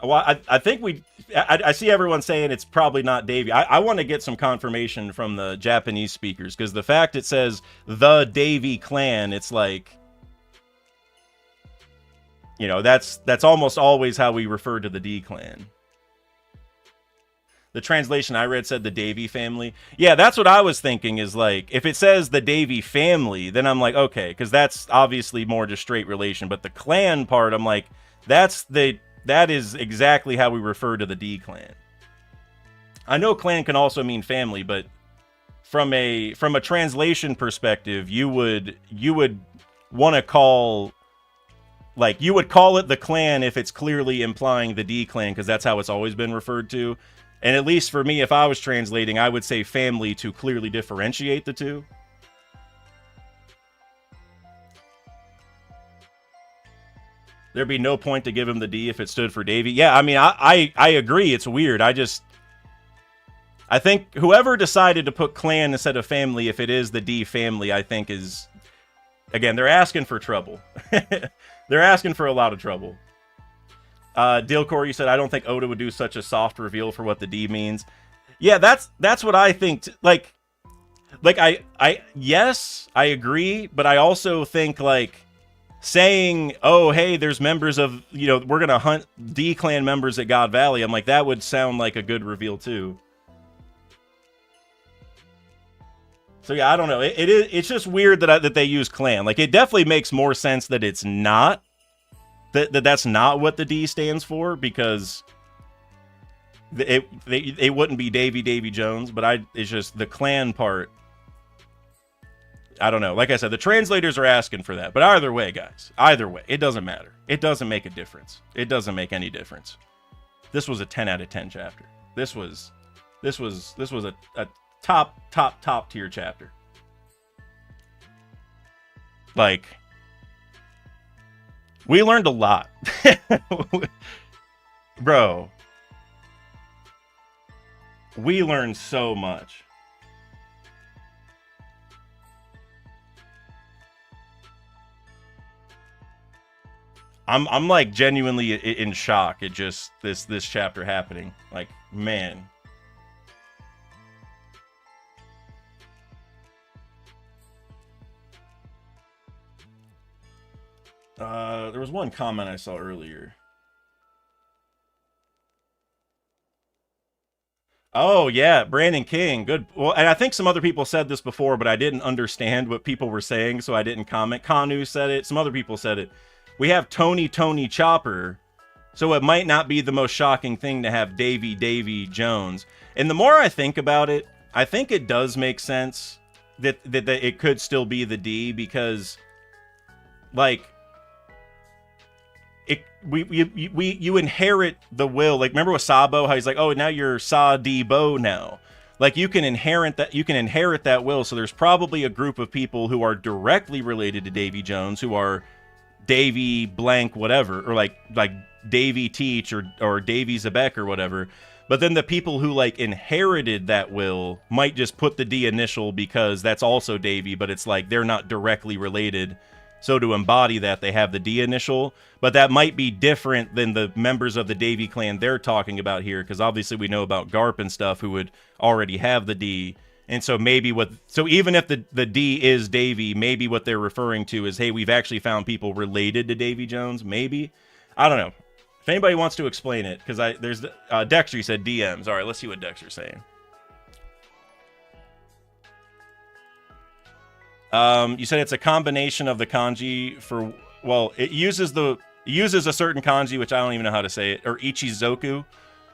Well, I think I see everyone saying it's probably not Davy. I want to get some confirmation from the Japanese speakers, because the fact it says the Davy clan, it's like, you know, that's almost always how we refer to the D clan. The translation I read said the Davy family. Yeah, that's what I was thinking is like, if it says the Davy family, then I'm like, okay, because that's obviously more just straight relation. But the clan part, I'm like, that is exactly how we refer to the D clan. I know clan can also mean family, but from a translation perspective, you would want to call, like, you would call it the clan if it's clearly implying the D clan, because that's how it's always been referred to. And at least for me, if I was translating, I would say family to clearly differentiate the two. There'd be no point to give him the D if it stood for Davy. Yeah, I mean, I agree. It's weird. I think whoever decided to put clan instead of family, if it is the D family, I think is, again, they're asking for trouble. They're asking for a lot of trouble. Dilcor, you said, I don't think Oda would do such a soft reveal for what the D means. Yeah, that's what I think. Yes, I agree, but I also think, like, saying, oh, hey, there's members of, we're going to hunt D clan members at God Valley. I'm like, that would sound like a good reveal too. So yeah, I don't know. It's just weird that they use clan. Like, it definitely makes more sense that it's not, that's not what the D stands for, because it wouldn't be Davy Jones, but it's just the clan part. I don't know. Like I said, the translators are asking for that. But either way, guys, it doesn't matter. It doesn't make a difference. It doesn't make any difference. This was a 10 out of 10 chapter. This was a top tier chapter. Like, we learned a lot. Bro, we learned so much. I'm like genuinely in shock at just this chapter happening. Like, man. There was one comment I saw earlier. Oh, yeah, Brandon King. Good. Well, and I think some other people said this before, but I didn't understand what people were saying, so I didn't comment. Kanu said it. Some other people said it. We have Tony Chopper, so it might not be the most shocking thing to have Davy Jones. And the more I think about it, I think it does make sense that it could still be the D, because, like, you inherit the will. Like, remember with Sabo, how he's like, oh, now you're Sa-D-Bo now. Like, you can inherit that will. So there's probably a group of people who are directly related to Davy Jones, who are Davy blank whatever, or like Davy Teach or Davy Zebek or whatever. But then the people who, like, inherited that will might just put the D initial because that's also Davy, but it's like they're not directly related. So to embody that, they have the D initial. But that might be different than the members of the Davy clan they're talking about here, because obviously we know about Garp and stuff who would already have the D. And so even if the D is Davy, maybe what they're referring to is, hey, we've actually found people related to Davy Jones. Maybe. I don't know. If anybody wants to explain it, because there's Dexter said DMs. All right, let's see what Dexter's saying. You said it's a combination of the kanji for, well, it uses a certain kanji, which I don't even know how to say it, or Ichizoku,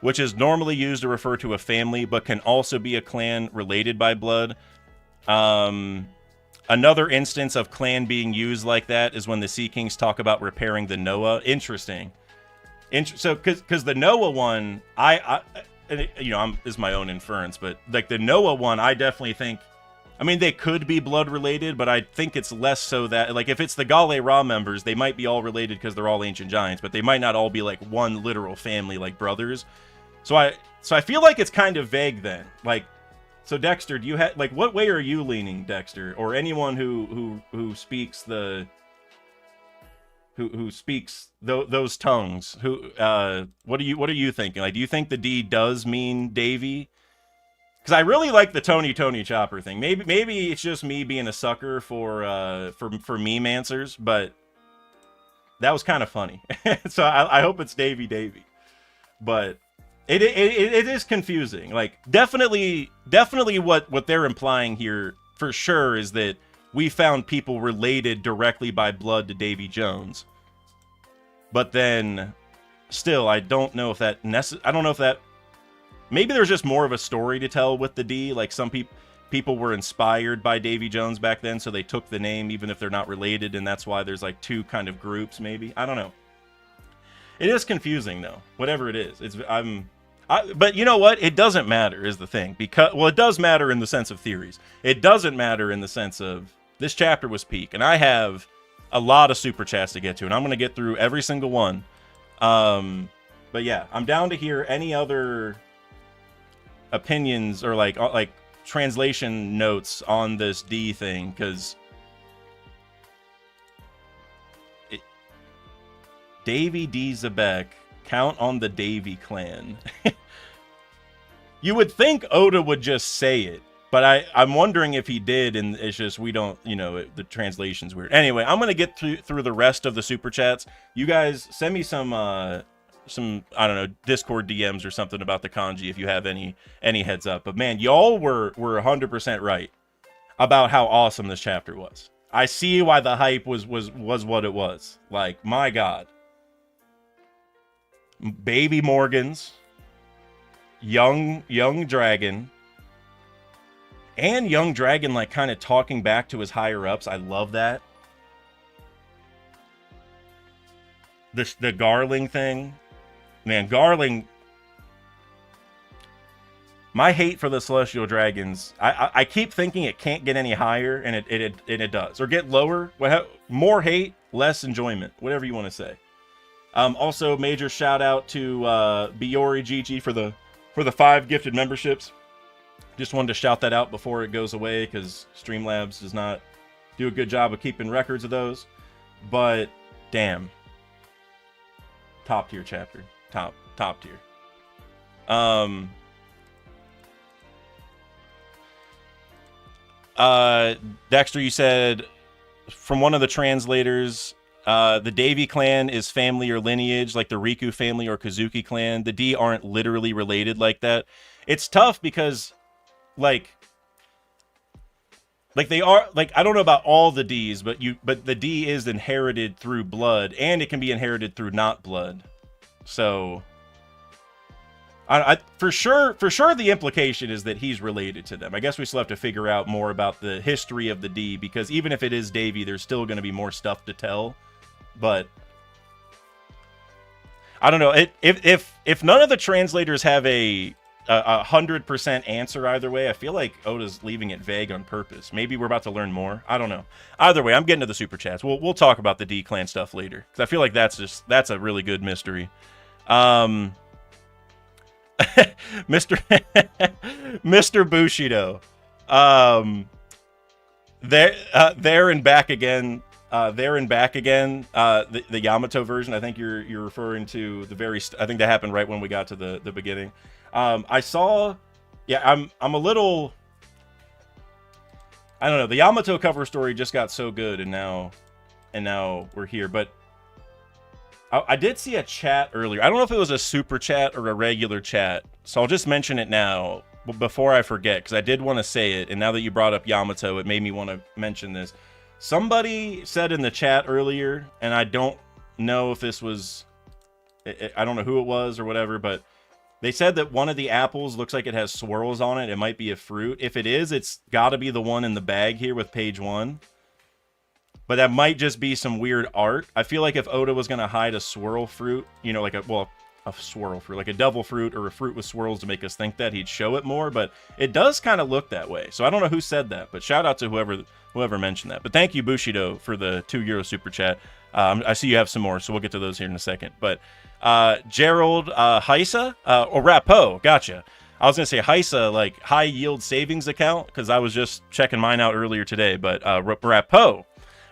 which is normally used to refer to a family, but can also be a clan related by blood. Another instance of clan being used like that is when the Sea Kings talk about repairing the Noah. Interesting. So, because the Noah one, is my own inference, but like the Noah one, I definitely think, I mean, they could be blood related, but I think it's less so that, like, if it's the Gale Ra members, they might be all related because they're all ancient giants, but they might not all be like one literal family, like brothers. So I feel like it's kind of vague then. Like, so Dexter, do you have, like, what way are you leaning, Dexter, or anyone who speaks who speaks those tongues? What are you thinking? Like, do you think the D does mean Davy? Because I really like the Tony Chopper thing. Maybe it's just me being a sucker for meme answers, but that was kind of funny. So I hope it's Davy. But It is confusing. Like definitely what they're implying here for sure is that we found people related directly by blood to Davy Jones. But then still I don't know if that maybe there's just more of a story to tell with the D, like some people were inspired by Davy Jones back then, so they took the name even if they're not related, and that's why there's like two kind of groups maybe. I don't know. It is confusing though. Whatever it is. But you know what? It doesn't matter is the thing. Because, well, it does matter in the sense of theories. It doesn't matter in the sense of this chapter was peak. And I have a lot of super chats to get to. And I'm going to get through every single one. But yeah, I'm down to hear any other opinions or like translation notes on this D thing. Because Davy D. Zabek. Count on the Davy clan. You would think Oda would just say it, but I'm wondering if he did, and it's just we don't, the translation's weird. Anyway, I'm gonna get through the rest of the super chats. You guys send me some I don't know, Discord DMs or something about the kanji if you have any heads up. But man, y'all were 100% right about how awesome this chapter was. I see why the hype was what it was. Like, my God. Baby Morgans, young dragon, and young dragon like kind of talking back to his higher ups. I love that. The Garling thing, man, Garling. My hate for the Celestial Dragons, I keep thinking it can't get any higher, and it does, or get lower. More hate, less enjoyment, whatever you want to say. Also, major shout out to Biori Gigi for the 5 gifted memberships. Just wanted to shout that out before it goes away because Streamlabs does not do a good job of keeping records of those. But damn, top tier chapter, top tier. Dexter, you said from one of the translators. The Davy clan is family or lineage, like the Riku family or Kazuki clan. The D aren't literally related like that. It's tough because, like they are, like, I don't know about all the Ds, but the D is inherited through blood, and it can be inherited through not blood. So, I for sure the implication is that he's related to them. I guess we still have to figure out more about the history of the D, because even if it is Davy, there's still going to be more stuff to tell. But I don't know. If none of the translators have a 100% answer either way, I feel like Oda's leaving it vague on purpose. Maybe we're about to learn more. I don't know. Either way, I'm getting to the super chats. We'll talk about the D clan stuff later, because I feel like that's a really good mystery. Mr. Bushido. There and back again. The Yamato version. I think you're referring to the I think that happened right when we got to the beginning. I saw, I'm a little, I don't know. The Yamato cover story just got so good, and now we're here. But I did see a chat earlier. I don't know if it was a super chat or a regular chat, so I'll just mention it now before I forget, because I did want to say it, and now that you brought up Yamato, it made me want to mention this. Somebody said in the chat earlier, and I don't know if this was, I don't know who it was or whatever, but they said that one of the apples looks like it has swirls on it. It might be a fruit. If it is, it's got to be the one in the bag here with page 1. But that might just be some weird art. I feel like if Oda was going to hide a swirl fruit, like a swirl fruit, like a devil fruit or a fruit with swirls to make us think that, he'd show it more. But it does kind of look that way. So I don't know who said that, but shout out to whoever mentioned that. But thank you, Bushido, for the €2 super chat. I see you have some more, so we'll get to those here in a second. But Gerald Heisa, or Rapo, gotcha. I was going to say Heisa, like high yield savings account, because I was just checking mine out earlier today. But Rapo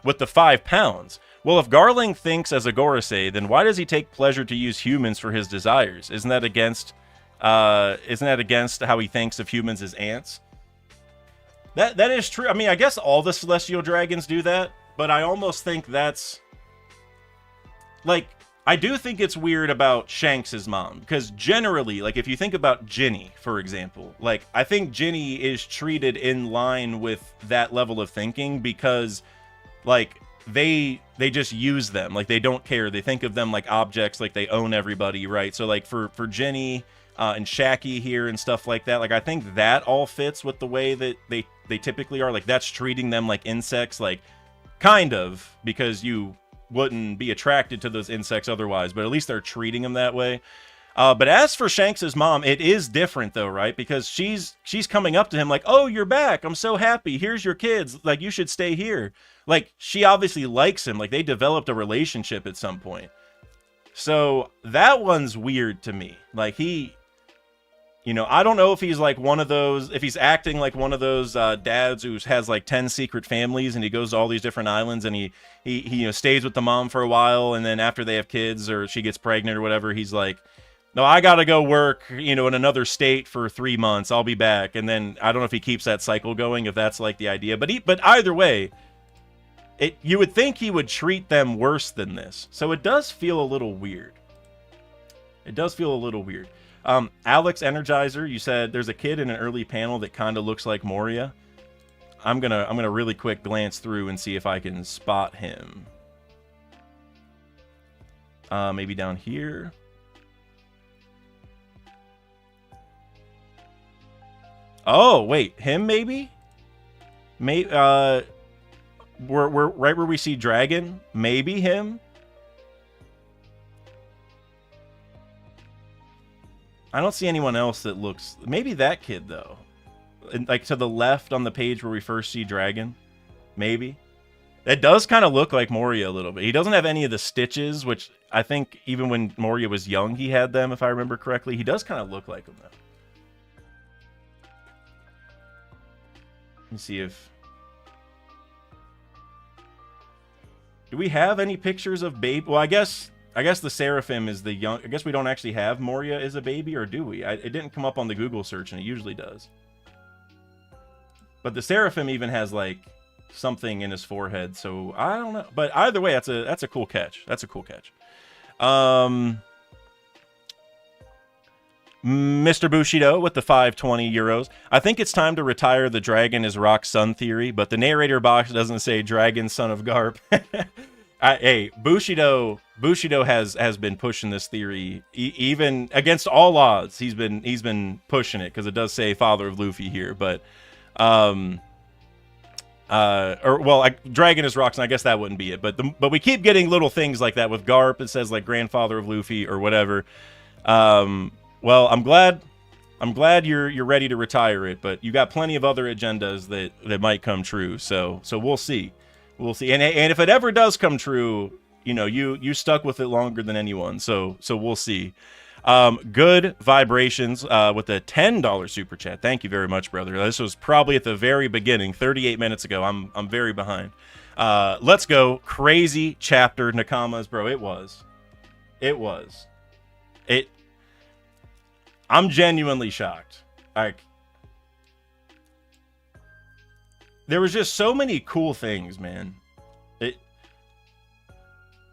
with the £5. Well, if Garling thinks as a Gorosei, then why does he take pleasure to use humans for his desires? Isn't that against how he thinks of humans as ants? That is true. I mean, I guess all the Celestial Dragons do that, but I almost think that's like, I do think it's weird about Shanks's mom, because generally, like, if you think about Ginny, for example, like, I think Ginny is treated in line with that level of thinking because, like, they just use them. Like, they don't care. They think of them like objects, like they own everybody, right? So, like, for Ginny and Shaggy here and stuff like that, like, I think that all fits with the way that they typically are. Like, that's treating them like insects, like, kind of, because you wouldn't be attracted to those insects otherwise, but at least they're treating him that way. But as for Shanks's mom, it is different though, right? Because she's coming up to him like, "Oh, you're back. I'm so happy. Here's your kids. Like, you should stay here." Like, she obviously likes him. Like, they developed a relationship at some point. So that one's weird to me. Like, I don't know if he's like one of those, if he's acting like one of those dads who has like 10 secret families and he goes to all these different islands and he stays with the mom for a while, and then after they have kids or she gets pregnant or whatever, he's like, "No, I gotta go work, in another state for 3 months. I'll be back." And then I don't know if he keeps that cycle going, if that's like the idea. But either way, you would think he would treat them worse than this. So it does feel a little weird. It does feel a little weird. Alex Energizer, you said there's a kid in an early panel that kind of looks like Moria. I'm gonna really quick glance through and see if I can spot him. Maybe down here. Oh, wait, him maybe? We're right where we see Dragon. Maybe him. I don't see anyone else that looks... Maybe that kid, though. Like, to the left on the page where we first see Dragon. Maybe. It does kind of look like Moria a little bit. He doesn't have any of the stitches, which I think even when Moria was young, he had them, if I remember correctly. He does kind of look like him, though. Let me see if... Do we have any pictures of baby? Well, I guess the Seraphim is the young... I guess we don't actually have Moria as a baby, or do we? It didn't come up on the Google search, and it usually does. But the Seraphim even has, like, something in his forehead, so I don't know. But either way, that's a cool catch. That's a cool catch. Mr. Bushido with the 520 euros. "I think it's time to retire the Dragon is Rock's son theory, but the narrator box doesn't say Dragon, son of Garp." Hey, Bushido has been pushing this theory even against all odds. He's been pushing it because it does say father of Luffy here, but Dragon is Rock's, and I guess that wouldn't be it. But we keep getting little things like that with Garp. It says like grandfather of Luffy or whatever. Well, I'm glad you're ready to retire it, but you got plenty of other agendas that might come true. So we'll see. We'll see. And if it ever does come true, you stuck with it longer than anyone. So we'll see. Good Vibrations with a $10 super chat. Thank you very much, brother. This was probably at the very beginning, 38 minutes ago. I'm very behind. Let's go. Crazy chapter, Nakamas, bro. It was. I'm genuinely shocked. Like, there was just so many cool things, man.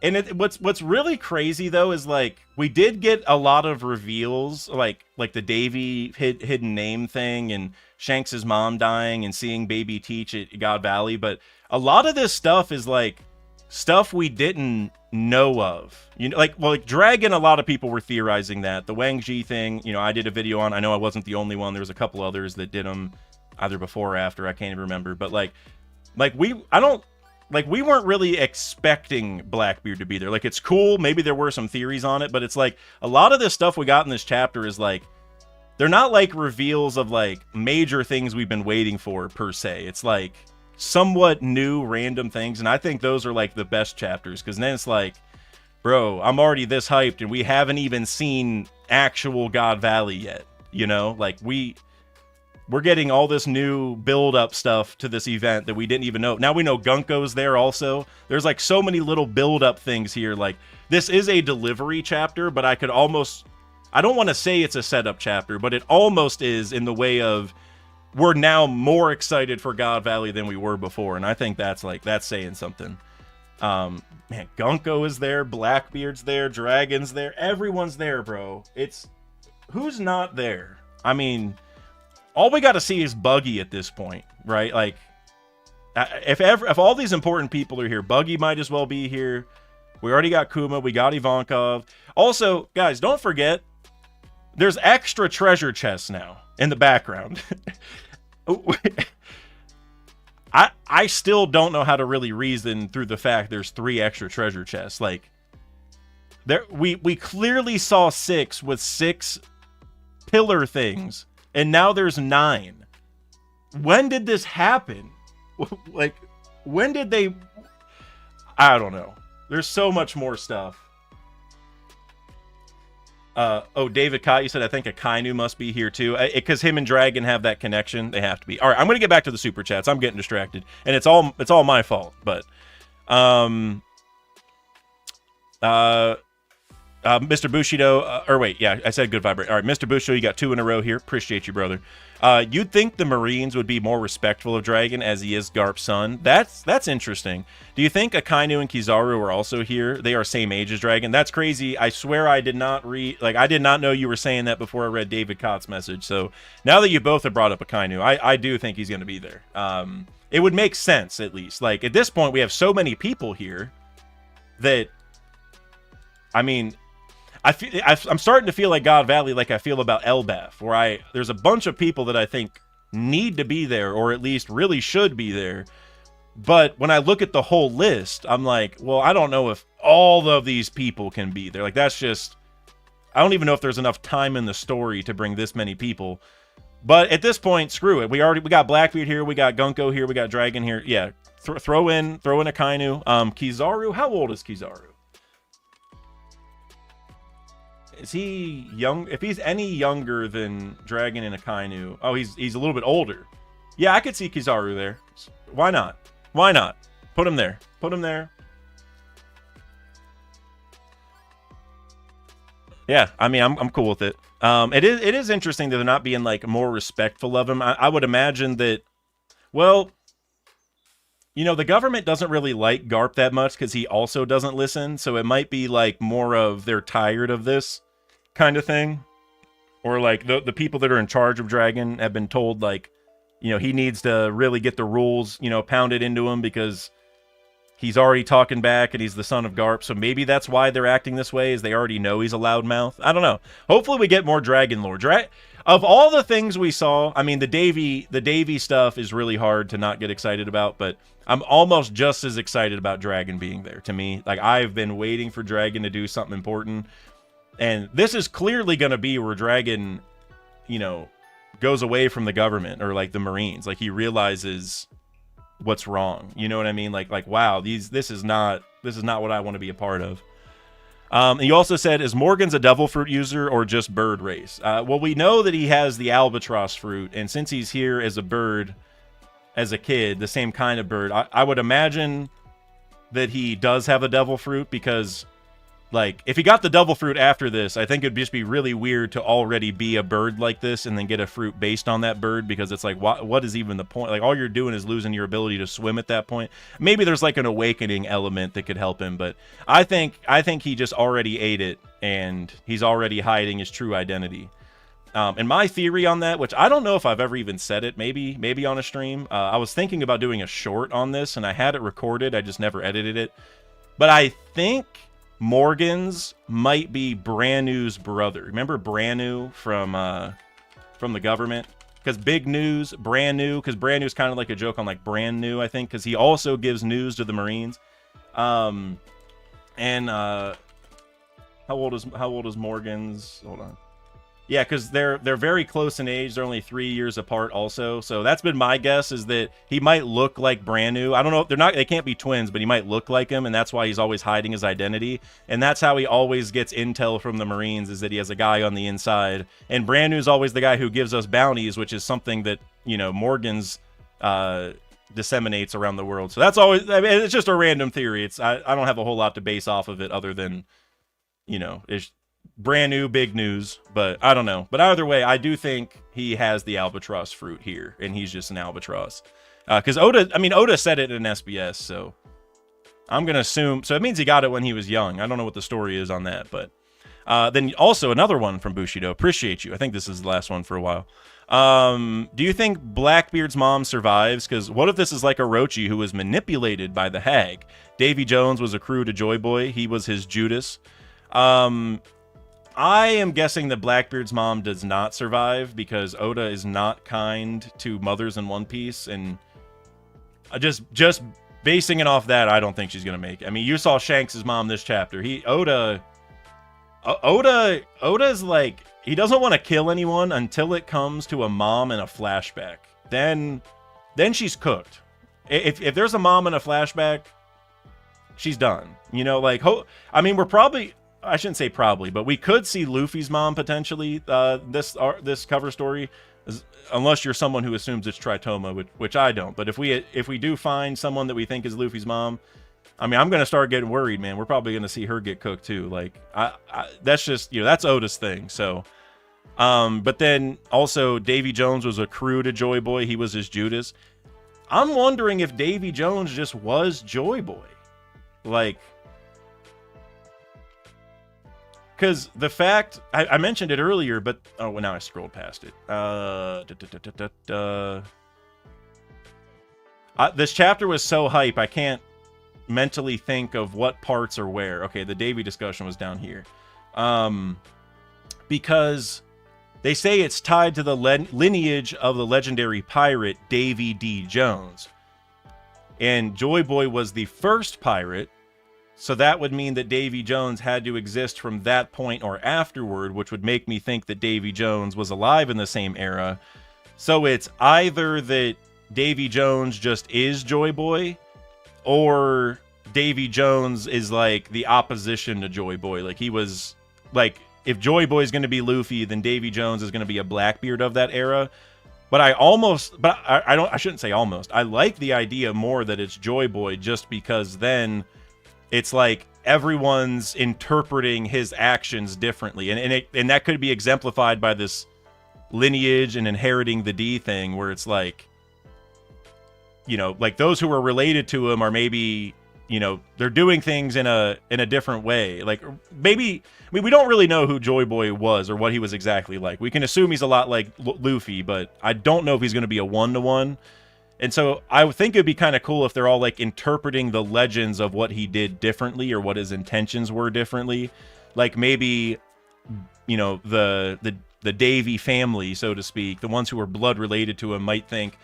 What's really crazy though is like we did get a lot of reveals, like the Davy hidden name thing and Shanks's mom dying and seeing Baby Teach at God Valley, but a lot of this stuff is like stuff we didn't know of. Like Dragon, a lot of people were theorizing that. The Wang Ji thing, I did a video on. I know I wasn't the only one. There was a couple others that did them either before or after. I can't even remember. But we weren't really expecting Blackbeard to be there. Like, it's cool. Maybe there were some theories on it, but it's like a lot of this stuff we got in this chapter is like, they're not like reveals of like major things we've been waiting for per se. It's like somewhat new random things, and I think those are like the best chapters, because then it's like, bro, I'm already this hyped and we haven't even seen actual God Valley yet, like we're getting all this new build-up stuff to this event that we didn't even know. Now we know Gunko's there also. There's like so many little build-up things here. Like, this is a delivery chapter, but I don't want to say it's a setup chapter, but it almost is, in the way of we're now more excited for God Valley than we were before. And I think that's saying something. Man, Gunko is there, Blackbeard's there, Dragon's there, everyone's there, bro. It's who's not there? I mean, all we got to see is Buggy at this point, right? Like, if all these important people are here, Buggy might as well be here. We already got Kuma, we got Ivankov. Also, guys, don't forget, there's extra treasure chests now in the background. I still don't know how to really reason through the fact there's 3 extra treasure chests. Like, we clearly saw 6 with 6 pillar things, and now there's 9. When did this happen? Like, when did they... I don't know. There's so much more stuff. Oh, David Cott, you said, I think Akainu must be here too. Because him and Dragon have that connection. They have to be. All right, I'm going to get back to the super chats. I'm getting distracted. And it's all my fault. But, Mr. Bushido, or wait, yeah, I said good vibrate. All right, Mr. Bushido, you got 2 in a row here. Appreciate you, brother. You'd think the Marines would be more respectful of Dragon as he is Garp's son. That's interesting. Do you think Akainu and Kizaru are also here? They are same age as Dragon. That's crazy. I swear I did not I did not know you were saying that before I read David Cott's message. So now that you both have brought up Akainu, I do think he's going to be there. It would make sense, at least. Like, at this point, we have so many people here that, I mean... I'm starting to feel like God Valley, like I feel about Elbaf, where there's a bunch of people that I think need to be there, or at least really should be there. But when I look at the whole list, I'm like, well, I don't know if all of these people can be there. Like, that's just, I don't even know if there's enough time in the story to bring this many people. But at this point, screw it. We got Blackbeard here, we got Gunko here, we got Dragon here. Yeah, throw in Akainu. Kizaru, how old is Kizaru? Is he young? If he's any younger than Dragon and Akainu, oh, he's a little bit older. Yeah, I could see Kizaru there. Why not? Why not? Put him there. Put him there. Yeah, I mean, I'm cool with it. It is interesting that they're not being like more respectful of him. I would imagine that. Well, you know, the government doesn't really like Garp that much because he also doesn't listen. So it might be like more of they're tired of this kind of thing, or like the people that are in charge of Dragon have been told, like, you know, he needs to really get the rules, you know, pounded into him because he's already talking back and he's the son of Garp. So maybe that's why they're acting this way, is they already know he's a loudmouth. I don't know. Hopefully we get more Dragon lore. Of all the things we saw, I mean, the Davy stuff is really hard to not get excited about, but I'm almost just as excited about Dragon being there. To me, like, I've been waiting for Dragon to do something important. And this is clearly going to be where Dragon, you know, goes away from the government or like the Marines. Like, he realizes what's wrong. You know what I mean? Like wow, this is not what I want to be a part of. And you also said, is Morgan's a devil fruit user or just bird race? Well, we know that he has the albatross fruit, and since he's here as a bird, as a kid, the same kind of bird, I would imagine that he does have a devil fruit, because, like, if he got the devil fruit after this, I think it'd just be really weird to already be a bird like this and then get a fruit based on that bird, because it's like, what is even the point? Like, all you're doing is losing your ability to swim at that point. Maybe there's like an awakening element that could help him, but I think he just already ate it and he's already hiding his true identity. And my theory on that, which I don't know if I've ever even said it, maybe on a stream, I was thinking about doing a short on this and I had it recorded, I just never edited it. But I think Morgan's might be Branu's brother. Remember Branu from the government? Because big news, Branu, because Branu's kind of like a joke on like brand new, I think, because he also gives news to the Marines. How old is Morgan's? Hold on. Yeah, because they're very close in age. They're only 3 years apart also. So that's been my guess, is that he might look like Branu. I don't know. They can't be twins, but he might look like him, and that's why he's always hiding his identity. And that's how he always gets intel from the Marines, is that he has a guy on the inside. And Branu's always the guy who gives us bounties, which is something that, you know, Morgan's disseminates around the world. So that's always, I mean, it's just a random theory. I don't have a whole lot to base off of it other than, you know, it's brand new, big news, but I don't know. But either way, I do think he has the albatross fruit here, and he's just an albatross. Because Oda said it in SBS, so I'm going to assume... So it means he got it when he was young. I don't know what the story is on that, but... then also another one from Bushido. Appreciate you. I think this is the last one for a while. Do you think Blackbeard's mom survives? Because what if this is like Orochi, who was manipulated by the Hag? Davy Jones was a crew to Joy Boy. He was his Judas. I am guessing that Blackbeard's mom does not survive because Oda is not kind to mothers in One Piece, and just basing it off that, I don't think she's gonna make it. I mean, you saw Shanks' mom this chapter. Oda's like, he doesn't want to kill anyone until it comes to a mom in a flashback. Then she's cooked. If there's a mom in a flashback, she's done. You know, like, I mean, we're probably... I shouldn't say probably, but we could see Luffy's mom potentially this cover story, unless you're someone who assumes it's Tritoma, which I don't. But if we do find someone that we think is Luffy's mom, I mean, I'm gonna start getting worried, man. We're probably gonna see her get cooked too. Like, that's just, you know, that's Oda's thing. So, but then also Davy Jones was a crew to Joy Boy. He was his Judas. I'm wondering if Davy Jones just was Joy Boy, like. Because the fact, I mentioned it earlier, but, oh, well, now I scrolled past it. This chapter was so hype, I can't mentally think of what parts are where. Okay, the Davy discussion was down here. Because they say it's tied to the lineage of the legendary pirate Davy D. Jones. And Joy Boy was the first pirate. So that would mean that Davy Jones had to exist from that point or afterward, which would make me think that Davy Jones was alive in the same era. So it's either that Davy Jones just is Joy Boy, or Davy Jones is like the opposition to Joy Boy. Like, he was, like, if Joy Boy is going to be Luffy, then Davy Jones is going to be a Blackbeard of that era. But I shouldn't say almost. I like the idea more that it's Joy Boy, just because then it's like everyone's interpreting his actions differently. And that could be exemplified by this lineage and inheriting the D thing, where it's like, you know, like those who are related to him are maybe, you know, they're doing things in a different way. Like, maybe, I mean, we don't really know who Joy Boy was or what he was exactly like. We can assume he's a lot like Luffy, but I don't know if he's going to be a one-to-one. And so I would think it'd be kind of cool if they're all like interpreting the legends of what he did differently, or what his intentions were differently. Like, maybe, you know, the Davy family, so to speak, the ones who were blood related to him, might think,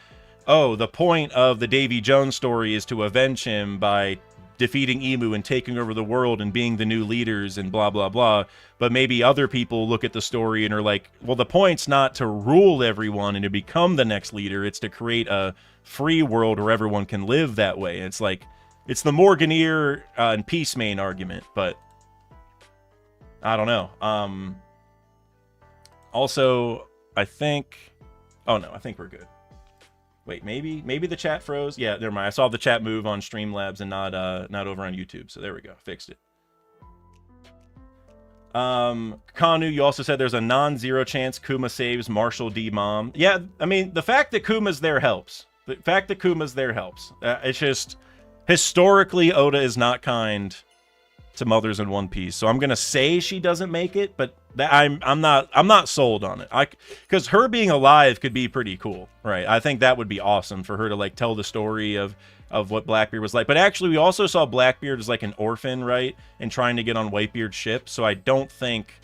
oh, the point of the Davy Jones story is to avenge him by defeating Emu and taking over the world and being the new leaders and blah, blah, blah. But maybe other people look at the story and are like, well, the point's not to rule everyone and to become the next leader. It's to create a free world where everyone can live that way. And it's like, it's the Morganeer and Peacemane argument, but I don't know. Also, I think, oh no, I think we're good. Wait, maybe the chat froze. Yeah, never mind. I saw the chat move on Streamlabs and not over on YouTube. So there we go. Fixed it. Kanu, you also said there's a non-zero chance Kuma saves Marshall D. Mom. Yeah, I mean, the fact that Kuma's there helps. The fact that Kuma's there helps. It's just, historically, Oda is not kind to mothers in One Piece. So I'm gonna say she doesn't make it, but I'm not sold on it. Because her being alive could be pretty cool, right? I think that would be awesome for her to like tell the story of what Blackbeard was like. But actually, we also saw Blackbeard as like an orphan, right, and trying to get on Whitebeard's ship. So I don't think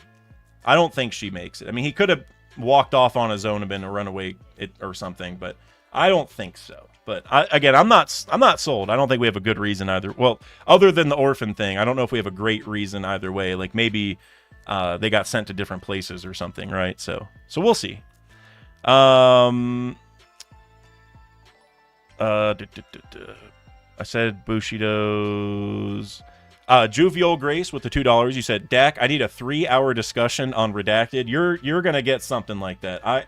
she makes it. I mean, he could have walked off on his own and been a runaway or something, but I don't think so. But again, I'm not sold. I don't think we have a good reason either. Well, other than the orphan thing, I don't know if we have a great reason either way. Like, maybe they got sent to different places or something, right? So we'll see. I said Bushido's. Juvial Grace with the $2. You said, Dak, I need a 3-hour discussion on Redacted. You're gonna get something like that.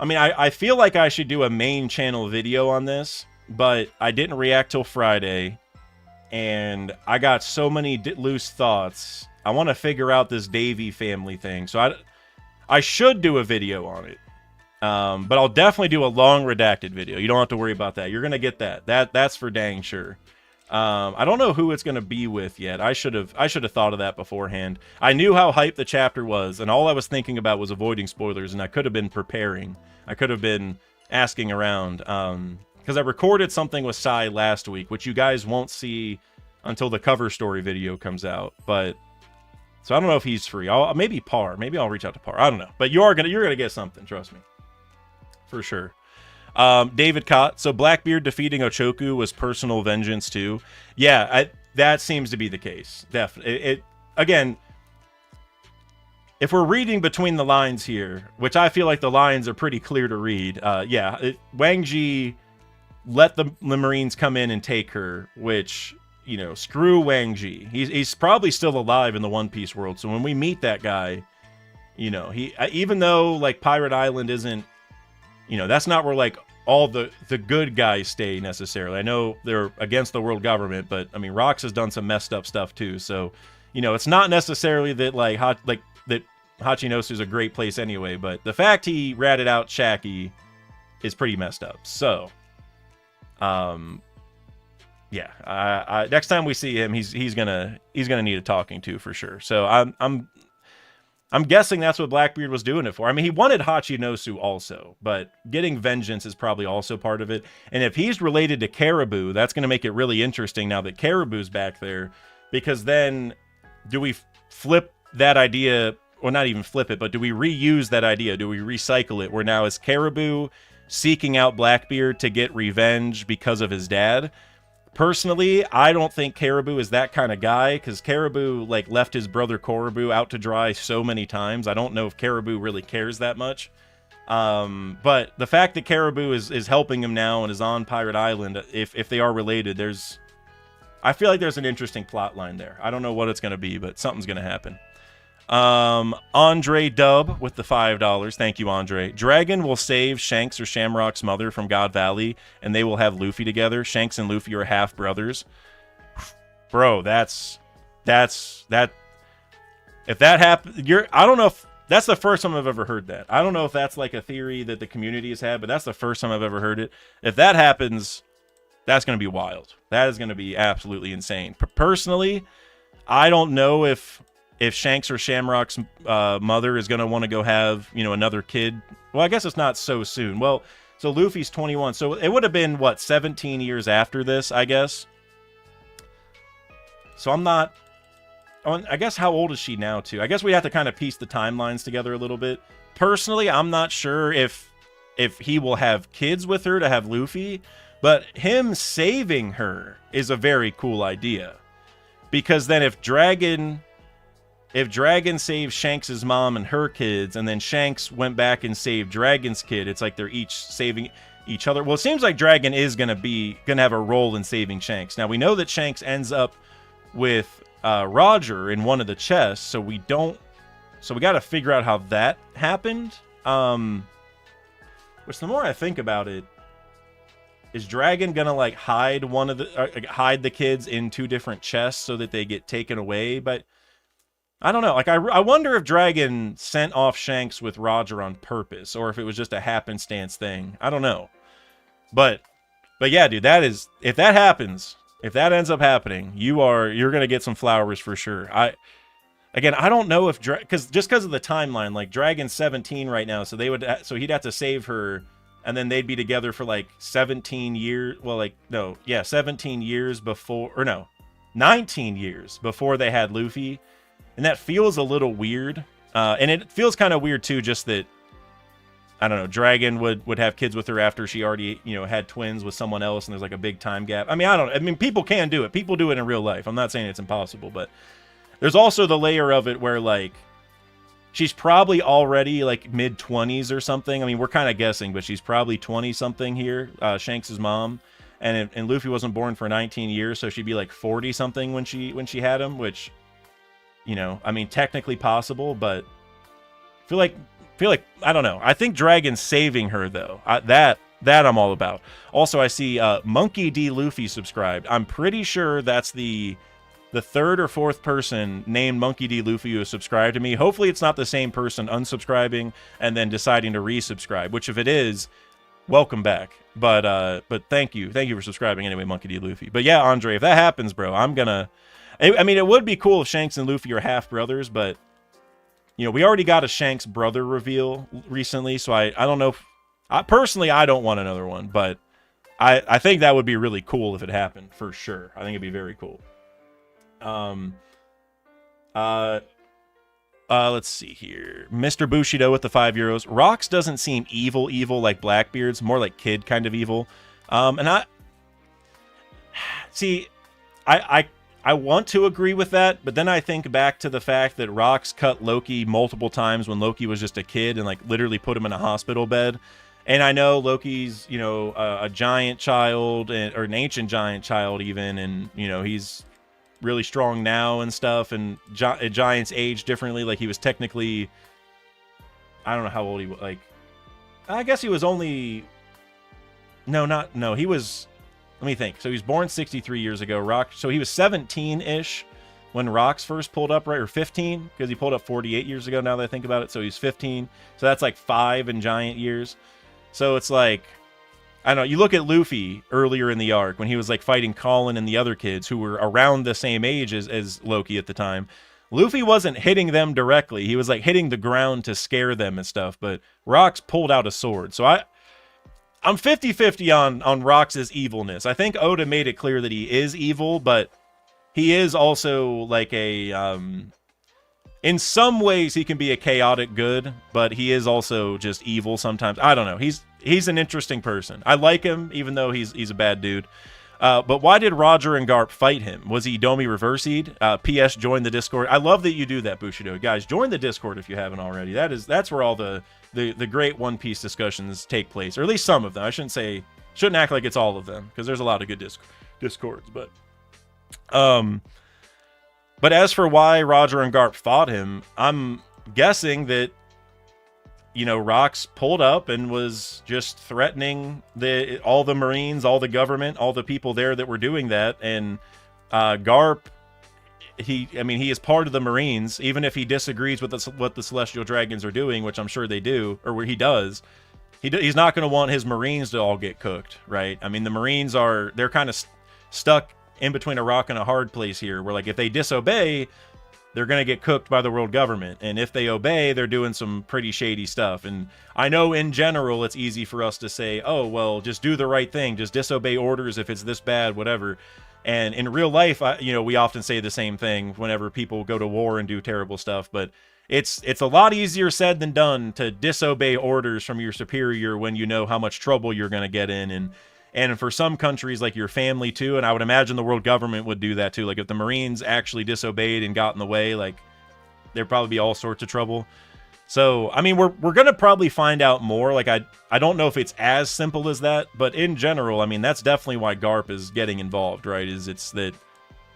I mean, I feel like I should do a main channel video on this, but I didn't react till Friday, and I got so many loose thoughts. I want to figure out this Davy family thing, so I should do a video on it. But I'll definitely do a long Redacted video. You don't have to worry about that. You're gonna get that. That's for dang sure. I don't know who it's going to be with yet. I should have thought of that beforehand. I knew how hyped the chapter was, and all I was thinking about was avoiding spoilers, and I could have been preparing. I could have been asking around, because I recorded something with Sai last week, which you guys won't see until the cover story video comes out. But so I don't know if he's free. Maybe Par. Maybe I'll reach out to Par. I don't know. But you're gonna get something. Trust me, for sure. David Cott. So Blackbeard defeating Ochoku was personal vengeance too. Yeah, that seems to be the case. Definitely. Again, if we're reading between the lines here, which I feel like the lines are pretty clear to read. Wang Ji let the Marines come in and take her, which, you know, screw Wang Ji. He's probably still alive in the One Piece world. So when we meet that guy, you know, even though like Pirate Island isn't, you know, that's not where like all the good guys stay necessarily. I know they're against the world government, but I mean, Rox has done some messed up stuff too. So, you know, it's not necessarily that that Hachinosu's a great place anyway, but the fact he ratted out Shaki is pretty messed up. So, yeah, next time we see him, he's gonna need a talking to for sure. So I'm guessing that's what Blackbeard was doing it for. I mean, he wanted Hachinosu also, but getting vengeance is probably also part of it. And if he's related to Caribou, that's going to make it really interesting now that Caribou's back there, because then do we flip that idea, or not even flip it, but do we reuse that idea? Do we recycle it where now is Caribou seeking out Blackbeard to get revenge because of his dad? Personally, I don't think Caribou is that kind of guy, because Caribou like left his brother Korobu out to dry so many times. I don't know if Caribou really cares that much. But the fact that Caribou is helping him now and is on Pirate Island, if they are related, I feel like there's an interesting plot line there. I don't know what it's going to be, but something's going to happen. Andre Dub with the $5. Thank you, Andre. Dragon will save Shanks or Shamrock's mother from God Valley, and they will have Luffy together. Shanks and Luffy are half brothers. Bro, that's that. If that happens, I don't know if that's the first time I've ever heard that. I don't know if that's like a theory that the community has had, but that's the first time I've ever heard it. If that happens, that's going to be wild. That is going to be absolutely insane. Personally, I don't know if Shanks or Shamrock's mother is going to want to go have, you know, another kid. Well, I guess it's not so soon. Well, so Luffy's 21. So it would have been, what, 17 years after this, I guess? So I'm not... I guess how old is she now, too? I guess we have to kind of piece the timelines together a little bit. Personally, I'm not sure if he will have kids with her to have Luffy, but him saving her is a very cool idea. Because then if Dragon saved Shanks' mom and her kids, and then Shanks went back and saved Dragon's kid, it's like they're each saving each other. Well, it seems like Dragon is gonna have a role in saving Shanks. Now we know that Shanks ends up with Roger in one of the chests, so we got to figure out how that happened. Which the more I think about it, is Dragon gonna like hide the kids in two different chests so that they get taken away? But I don't know. Like, I wonder if Dragon sent off Shanks with Roger on purpose, or if it was just a happenstance thing. I don't know. But yeah, dude, if that happens, if that ends up happening, you're gonna get some flowers for sure. I don't know if because of the timeline, like Dragon's 17 right now, so he'd have to save her, and then they'd be together for like 17 years. Well, 17 years before, or no, 19 years before they had Luffy. And that feels a little weird. And it feels kind of weird, too, just that, I don't know, Dragon would have kids with her after she already, you know, had twins with someone else, and there's like a big time gap. I mean, people can do it. People do it in real life. I'm not saying it's impossible, but there's also the layer of it where, like, she's probably already, like, mid-20s or something. I mean, we're kind of guessing, but she's probably 20-something here, Shanks' mom. And Luffy wasn't born for 19 years, so she'd be, like, 40-something when she had him, which... You know, I mean, technically possible, but feel like I don't know. I think Dragon's saving her though. That I'm all about. Also, I see Monkey D. Luffy subscribed. I'm pretty sure that's the third or fourth person named Monkey D. Luffy who has subscribed to me. Hopefully, it's not the same person unsubscribing and then deciding to resubscribe. Which, if it is, welcome back. But thank you for subscribing anyway, Monkey D. Luffy. But yeah, Andre, if that happens, bro, I'm gonna. I mean, it would be cool if Shanks and Luffy are half brothers, but you know, we already got a Shanks brother reveal recently, so I don't know. Personally, I don't want another one, but I think that would be really cool if it happened for sure. I think it'd be very cool. Let's see here. Mr. Bushido with the €5. Rocks doesn't seem evil like Blackbeard's, more like kid kind of evil. And I see, I want to agree with that, but then I think back to the fact that Rocks cut Loki multiple times when Loki was just a kid and like literally put him in a hospital bed. And I know Loki's, you know, a giant child or an ancient giant child even, and you know, he's really strong now and stuff, and giants age differently. Like he was technically, I don't know how old he was. Like, I guess he was only, he was, let me think. So he was born 63 years ago. So he was 17-ish when Rocks first pulled up, right? Or 15, because he pulled up 48 years ago now that I think about it. So he's 15. So that's like 5 in giant years. So it's like, I don't know, you look at Luffy earlier in the arc when he was like fighting Colin and the other kids who were around the same age as Loki at the time. Luffy wasn't hitting them directly. He was like hitting the ground to scare them and stuff, but Rocks pulled out a sword. So I'm 50-50 on Rocks' evilness. I think Oda made it clear that he is evil, but he is also like a in some ways he can be a chaotic good, but he is also just evil sometimes. I don't know. He's an interesting person. I like him, even though he's a bad dude. But why did Roger and Garp fight him? Was he Domi reversied? P.S. Join the Discord. I love that you do that, Bushido. Guys, join the Discord if you haven't already. That's where all the great One Piece discussions take place, or at least some of them. I shouldn't act like it's all of them, because there's a lot of good Discords. But as for why Roger and Garp fought him, I'm guessing that, you know, Rocks pulled up and was just threatening all the Marines, all the government, all the people there that were doing that. And Garp, he is part of the Marines, even if he disagrees with what the Celestial Dragons are doing, which I'm sure they do, or where he does. He's not going to want his Marines to all get cooked, right? I mean, the Marines they're kind of stuck in between a rock and a hard place here, where like if they disobey, they're going to get cooked by the world government. And if they obey, they're doing some pretty shady stuff. And I know in general, it's easy for us to say, oh, well, just do the right thing. Just disobey orders if it's this bad, whatever. And in real life, we often say the same thing whenever people go to war and do terrible stuff. But it's a lot easier said than done to disobey orders from your superior when you know how much trouble you're going to get in. And for some countries, like your family too, and I would imagine the world government would do that too. Like if the Marines actually disobeyed and got in the way, like there'd probably be all sorts of trouble. So, I mean, we're going to probably find out more. Like I don't know if it's as simple as that, but in general, I mean, that's definitely why Garp is getting involved, right? It's that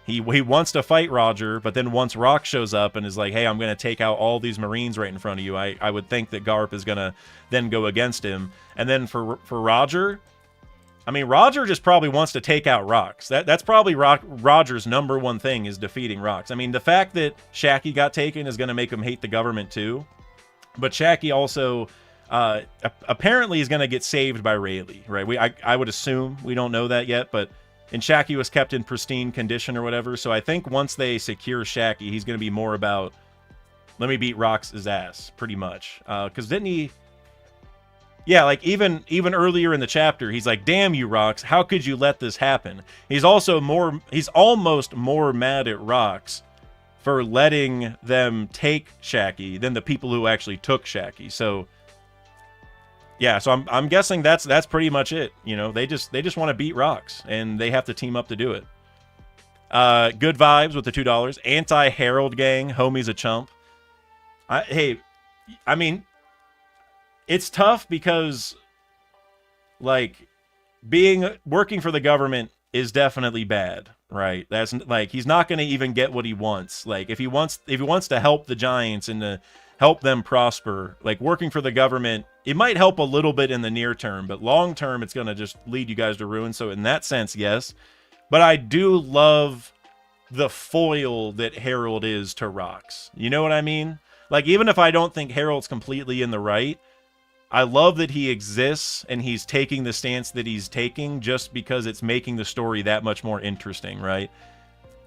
he wants to fight Roger, but then once Rock shows up and is like, hey, I'm going to take out all these Marines right in front of you, I would think that Garp is going to then go against him. And then for Roger, I mean, Roger just probably wants to take out Rocks. That's probably Roger's number one thing, is defeating Rocks. I mean, the fact that Shaki got taken is going to make him hate the government too. But Shaki also apparently is going to get saved by Rayleigh, right? I would assume. We don't know that yet, and Shaki was kept in pristine condition or whatever. So I think once they secure Shaki, he's going to be more about, let me beat Rocks' ass, pretty much. Because didn't he... Yeah, like even earlier in the chapter, he's like, damn you, Rocks, how could you let this happen? He's almost more mad at Rocks for letting them take Shaki than the people who actually took Shaki. So yeah, so I'm guessing that's pretty much it. You know, they just want to beat Rocks, and they have to team up to do it. Good vibes with the $2. Anti-Herald gang, homie's a chump. I mean, it's tough because, like, working for the government is definitely bad, right? That's like, he's not going to even get what he wants. Like, if he wants to help the Giants and to help them prosper, like, working for the government, it might help a little bit in the near term, but long term, it's going to just lead you guys to ruin. So in that sense, yes. But I do love the foil that Herald is to Rocks. You know what I mean? Like, even if I don't think Herald's completely in the right, I love that he exists and he's taking the stance that he's taking just because it's making the story that much more interesting, right?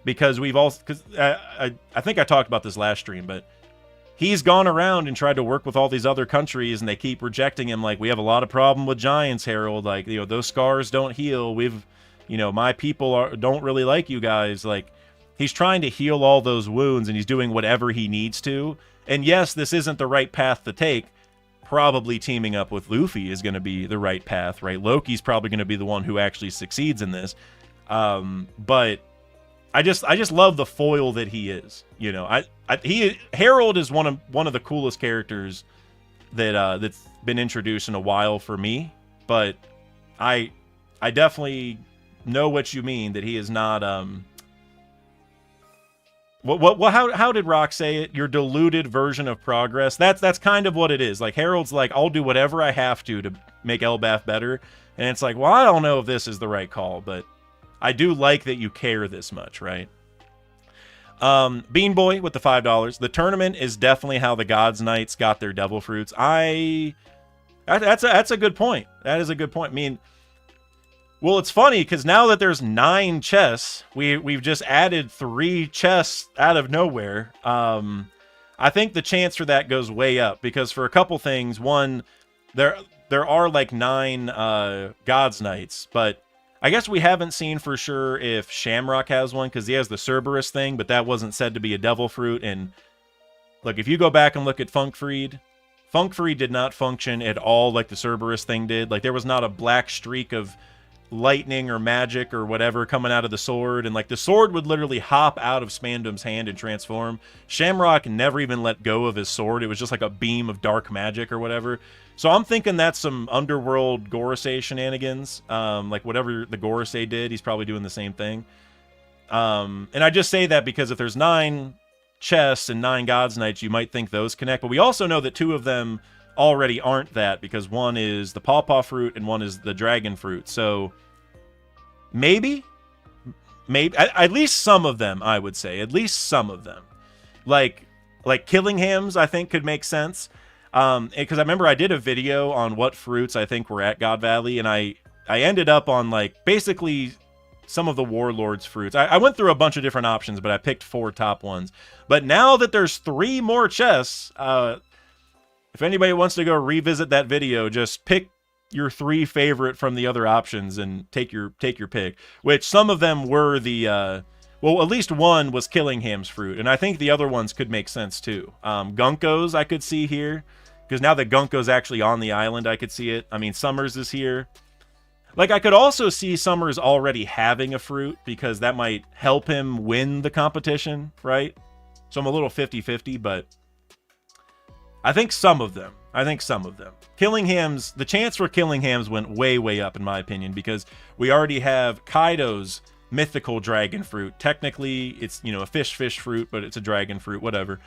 Because I think I talked about this last stream, but he's gone around and tried to work with all these other countries and they keep rejecting him. Like, we have a lot of problem with giants, Harold. Like, those scars don't heal. My people don't really like you guys. Like, he's trying to heal all those wounds and he's doing whatever he needs to. And yes, this isn't the right path to take. Probably teaming up with Luffy is going to be the right path, right? Loki's probably going to be the one who actually succeeds in this. But I just love the foil that he is. Harold is one of the coolest characters that's been introduced in a while for me. But I definitely know what you mean, that he is not how did Rock say it? Your diluted version of progress. That's kind of what it is. Like, Harold's like, I'll do whatever I have to make Elbaf better. And it's like, well, I don't know if this is the right call, but I do like that you care this much, right? Bean Boy with the $5. The tournament is definitely how the Gods Knights got their devil fruits. That's a good point. That is a good point. I mean, well, it's funny because now that there's 9 chests, we've just added 3 chests out of nowhere. I think the chance for that goes way up because for a couple things, one, there are like 9 Gods Knights, but I guess we haven't seen for sure if Shamrock has one because he has the Cerberus thing, but that wasn't said to be a devil fruit. And look, if you go back and look at Funkfried did not function at all like the Cerberus thing did. Like, there was not a black streak of lightning or magic or whatever coming out of the sword, and like the sword would literally hop out of Spandam's hand and transform. Shamrock never even let go of his sword. It was just like a beam of dark magic or whatever. So I'm thinking that's some underworld Gorosei shenanigans. Like whatever the Gorosei did, he's probably doing the same thing. And I just say that because if there's 9 chests and 9 Gods Knights, you might think those connect, but we also know that 2 of them already aren't that because one is the pawpaw fruit and one is the dragon fruit. So maybe at least some of them, I would say, at least some of them, like Killingham's, I think could make sense. Because I remember I did a video on what fruits I think were at God Valley, and I ended up on like basically some of the Warlord's fruits. I went through a bunch of different options, but I picked 4 top ones. But now that there's 3 more chests, if anybody wants to go revisit that video, just pick your 3 favorite from the other options and take your pick. Which some of them were the well, at least one was Killingham's fruit, and I think the other ones could make sense too. Gunko's I could see here because now that Gunko's actually on the island, I could see it. I mean, Summers is here. Like, I could also see Summers already having a fruit because that might help him win the competition, right? So I'm a little 50-50, but I think some of them. Killingham's, the chance for Killingham's went way, way up in my opinion because we already have Kaido's mythical dragon fruit. Technically, it's, a fish fruit, but it's a dragon fruit, whatever.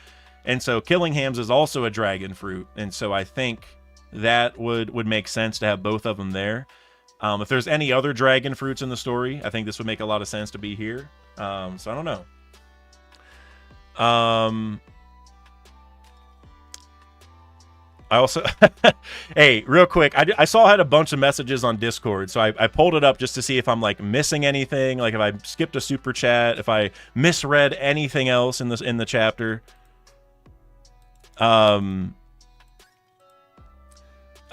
And so Killingham's is also a dragon fruit. And so I think that would make sense to have both of them there. If there's any other dragon fruits in the story, I think this would make a lot of sense to be here. So I don't know. I also, hey, real quick, I saw I had a bunch of messages on Discord, so I pulled it up just to see if I'm like missing anything, like if I skipped a super chat, if I misread anything else in the chapter.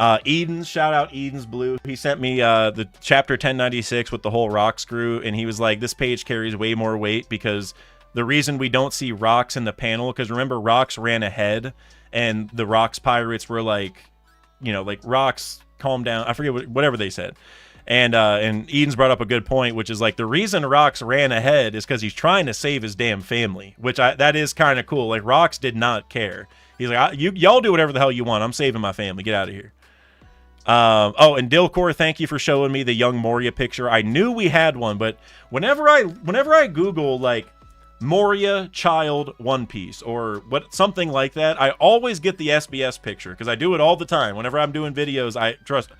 Eden's, shout out Eden's Blue. He sent me the chapter 1096 with the whole rock screw, and he was like, this page carries way more weight because the reason we don't see Rocks in the panel, because remember, Rocks ran ahead. And the Rocks pirates were like, like, Rocks, calm down. I forget whatever they said. And Eden's brought up a good point, which is like the reason Rocks ran ahead is because he's trying to save his damn family, which that is kind of cool. Like, Rocks did not care. He's like, y'all do whatever the hell you want. I'm saving my family. Get out of here. Oh, and Dilcor, thank you for showing me the young Moria picture. I knew we had one, but whenever I Google like Moria child One Piece or something like that, I always get the SBS picture because I do it all the time whenever I'm doing videos. I trust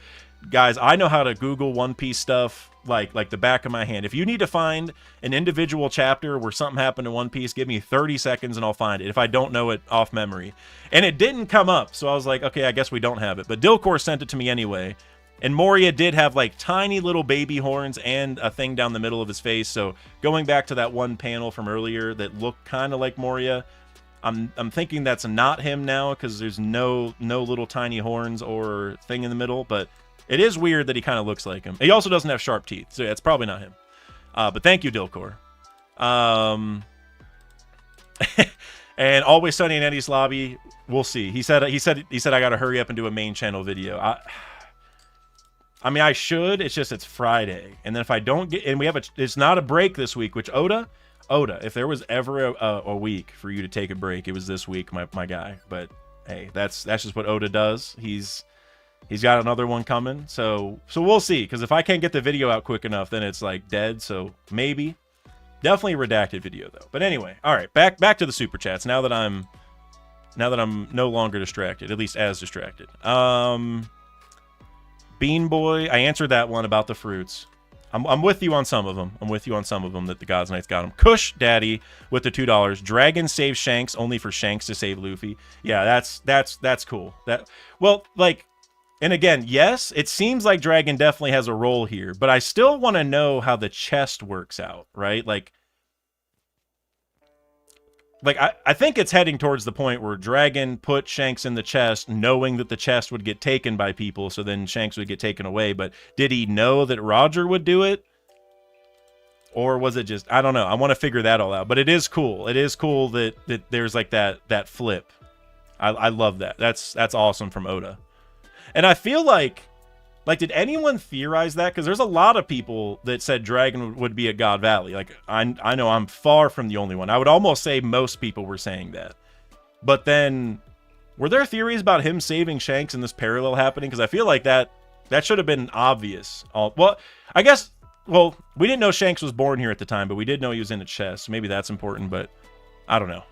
guys, I know how to Google One Piece stuff like the back of my hand. If you need to find an individual chapter where something happened in One Piece, give me 30 seconds and I'll find it if I don't know it off memory. And it didn't come up, so I was like, okay, I guess we don't have it. But Dilcor sent it to me anyway. And Moria did have like tiny little baby horns and a thing down the middle of his face. So going back to that one panel from earlier that looked kind of like Moria, I'm thinking that's not him now because there's no little tiny horns or thing in the middle. But it is weird that he kind of looks like him. He also doesn't have sharp teeth, so yeah, it's probably not him. But thank you, Dilcor. And Always Sunny in Eddie's Lobby. We'll see. He said I got to hurry up and do a main channel video. I mean, I should. It's just it's Friday, and then if I don't get, and we have it's not a break this week. Which Oda, if there was ever a week for you to take a break, it was this week, my guy. But hey, that's just what Oda does. He's got another one coming, so we'll see. Because if I can't get the video out quick enough, then it's like dead. So maybe, definitely a redacted video though. But anyway, all right, back to the super chats. Now that I'm no longer distracted, at least as distracted. Bean Boy, I answered that one about the fruits. I'm with you on some of them. That the Gods Knights got them. Kush Daddy with the $2. Dragon saves Shanks only for Shanks to save Luffy. Yeah, that's cool. And again, yes, it seems like Dragon definitely has a role here, but I still want to know how the chest works out, right? Like I think it's heading towards the point where Dragon put Shanks in the chest knowing that the chest would get taken by people, so then Shanks would get taken away. But did he know that Roger would do it? Or was it just, I don't know. I want to figure that all out. But it is cool. It is cool that there's like that flip. I love that. That's awesome from Oda. And I feel like did anyone theorize that? Because there's a lot of people that said Dragon would be at God Valley. Like, I know I'm far from the only one. I would almost say most people were saying that. But then, were there theories about him saving Shanks in this parallel happening? Because I feel like that should have been obvious. Well, I guess, we didn't know Shanks was born here at the time, but we did know he was in a chest. So maybe that's important, but I don't know.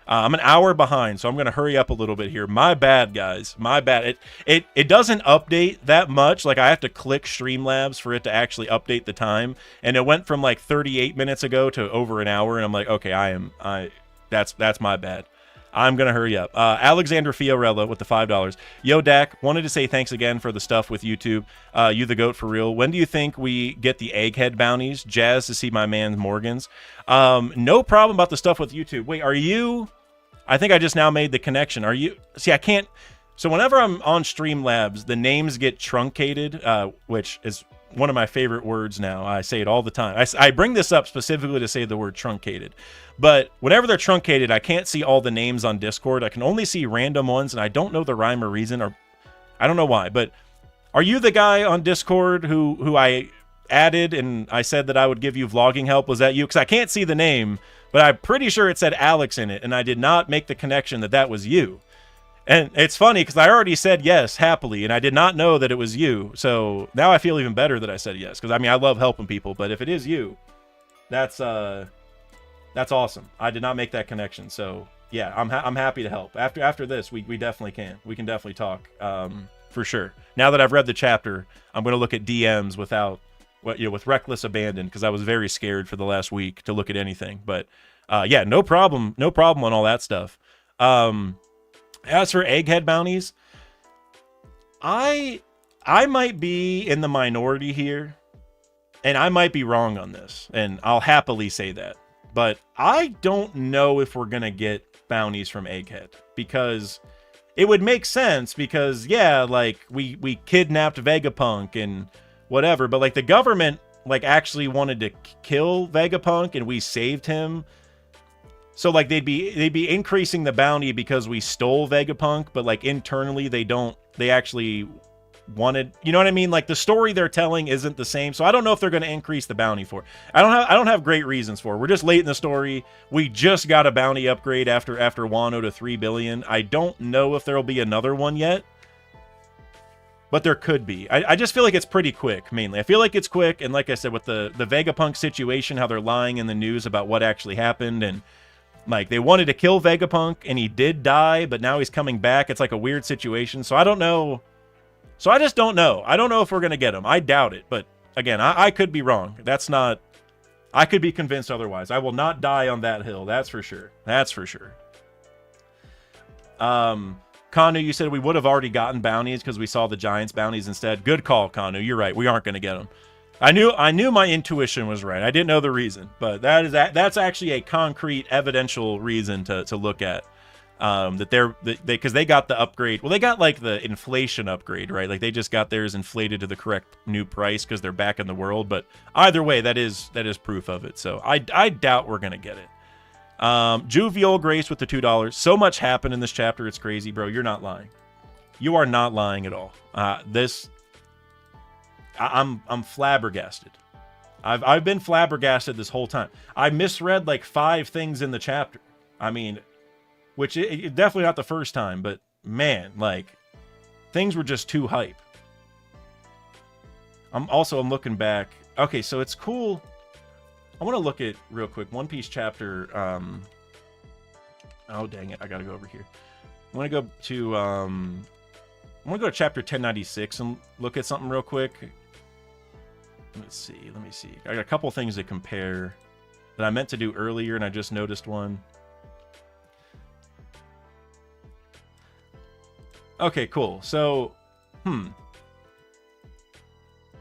I'm an hour behind, so I'm going to hurry up a little bit here. My bad, guys. My bad. It doesn't update that much. Like, I have to click Streamlabs for it to actually update the time. And it went from, like, 38 minutes ago to over an hour. And I'm like, okay, that's my bad. I'm going to hurry up. Alexander Fiorella with the $5. Yo, Dak, wanted to say thanks again for the stuff with YouTube. You the goat for real. When do you think we get the egghead bounties? Jazz to see my man Morgan's. No problem about the stuff with YouTube. Wait, are you... I think I just now made the connection. Are you... See, I can't... So whenever I'm on Streamlabs, the names get truncated, which is one of my favorite words now. I say it all the time. I bring this up specifically to say the word truncated. But whenever they're truncated, I can't see all the names on Discord. I can only see random ones, and I don't know the rhyme or reason, or I don't know why. But are you the guy on Discord who I added and I said that I would give you vlogging help? Was that you? Because I can't see the name, but I'm pretty sure it said Alex in it, and I did not make the connection that was you. And it's funny because I already said yes happily, and I did not know that it was you. So now I feel even better that I said yes, because I mean I love helping people, but if it is you, that's awesome. I did not make that connection, so yeah, I'm happy to help. After this, we definitely can. We can definitely talk for sure. Now that I've read the chapter, I'm going to look at DMs with reckless abandon, because I was very scared for the last week to look at anything. But yeah, no problem on all that stuff. As for egghead bounties, I might be in the minority here, and I might be wrong on this, and I'll happily say that. But I don't know if we're going to get bounties from Egghead, because it would make sense, because, yeah, like, we kidnapped Vegapunk and whatever, but, like, the government, like, actually wanted to kill Vegapunk, and we saved him. So, like, they'd be increasing the bounty because we stole Vegapunk, but, like, internally they actually wanted, you know what I mean? Like, the story they're telling isn't the same. So I don't know if they're going to increase the bounty for it. I don't have great reasons for it. We're just late in the story. We just got a bounty upgrade after Wano to 3 billion. I don't know if there'll be another one yet, but there could be. I just feel like it's pretty quick, mainly. I feel like it's quick, and like I said, with the Vegapunk situation, how they're lying in the news about what actually happened, and like, they wanted to kill Vegapunk, and he did die, but now he's coming back. It's like a weird situation. So I don't know. So I just don't know. I don't know if we're going to get him. I doubt it, but again, I could be wrong. That's not. I could be convinced otherwise. I will not die on that hill. That's for sure. That's for sure. Kanu, you said we would have already gotten bounties because we saw the Giants bounties instead. Good call, Kanu. You're right. We aren't going to get them. I knew my intuition was right. I didn't know the reason, but that's actually a concrete, evidential reason to look at. Because they got the upgrade. Well, they got like the inflation upgrade, right? Like they just got theirs inflated to the correct new price because they're back in the world. But either way, that is proof of it. So I doubt we're gonna get it. Juvial Grace with the $2. So much happened in this chapter. It's crazy, bro. You're not lying. You are not lying at all. I'm flabbergasted. I've been flabbergasted this whole time. I misread like 5 things in the chapter. I mean, which it definitely not the first time, but man, like things were just too hype. I'm looking back. Okay, so it's cool. I want to look at real quick One Piece chapter. Oh dang it! I gotta go over here. I want to go to chapter 1096 and look at something real quick. Let me see. I got a couple things to compare that I meant to do earlier, and I just noticed one. Okay, cool. So,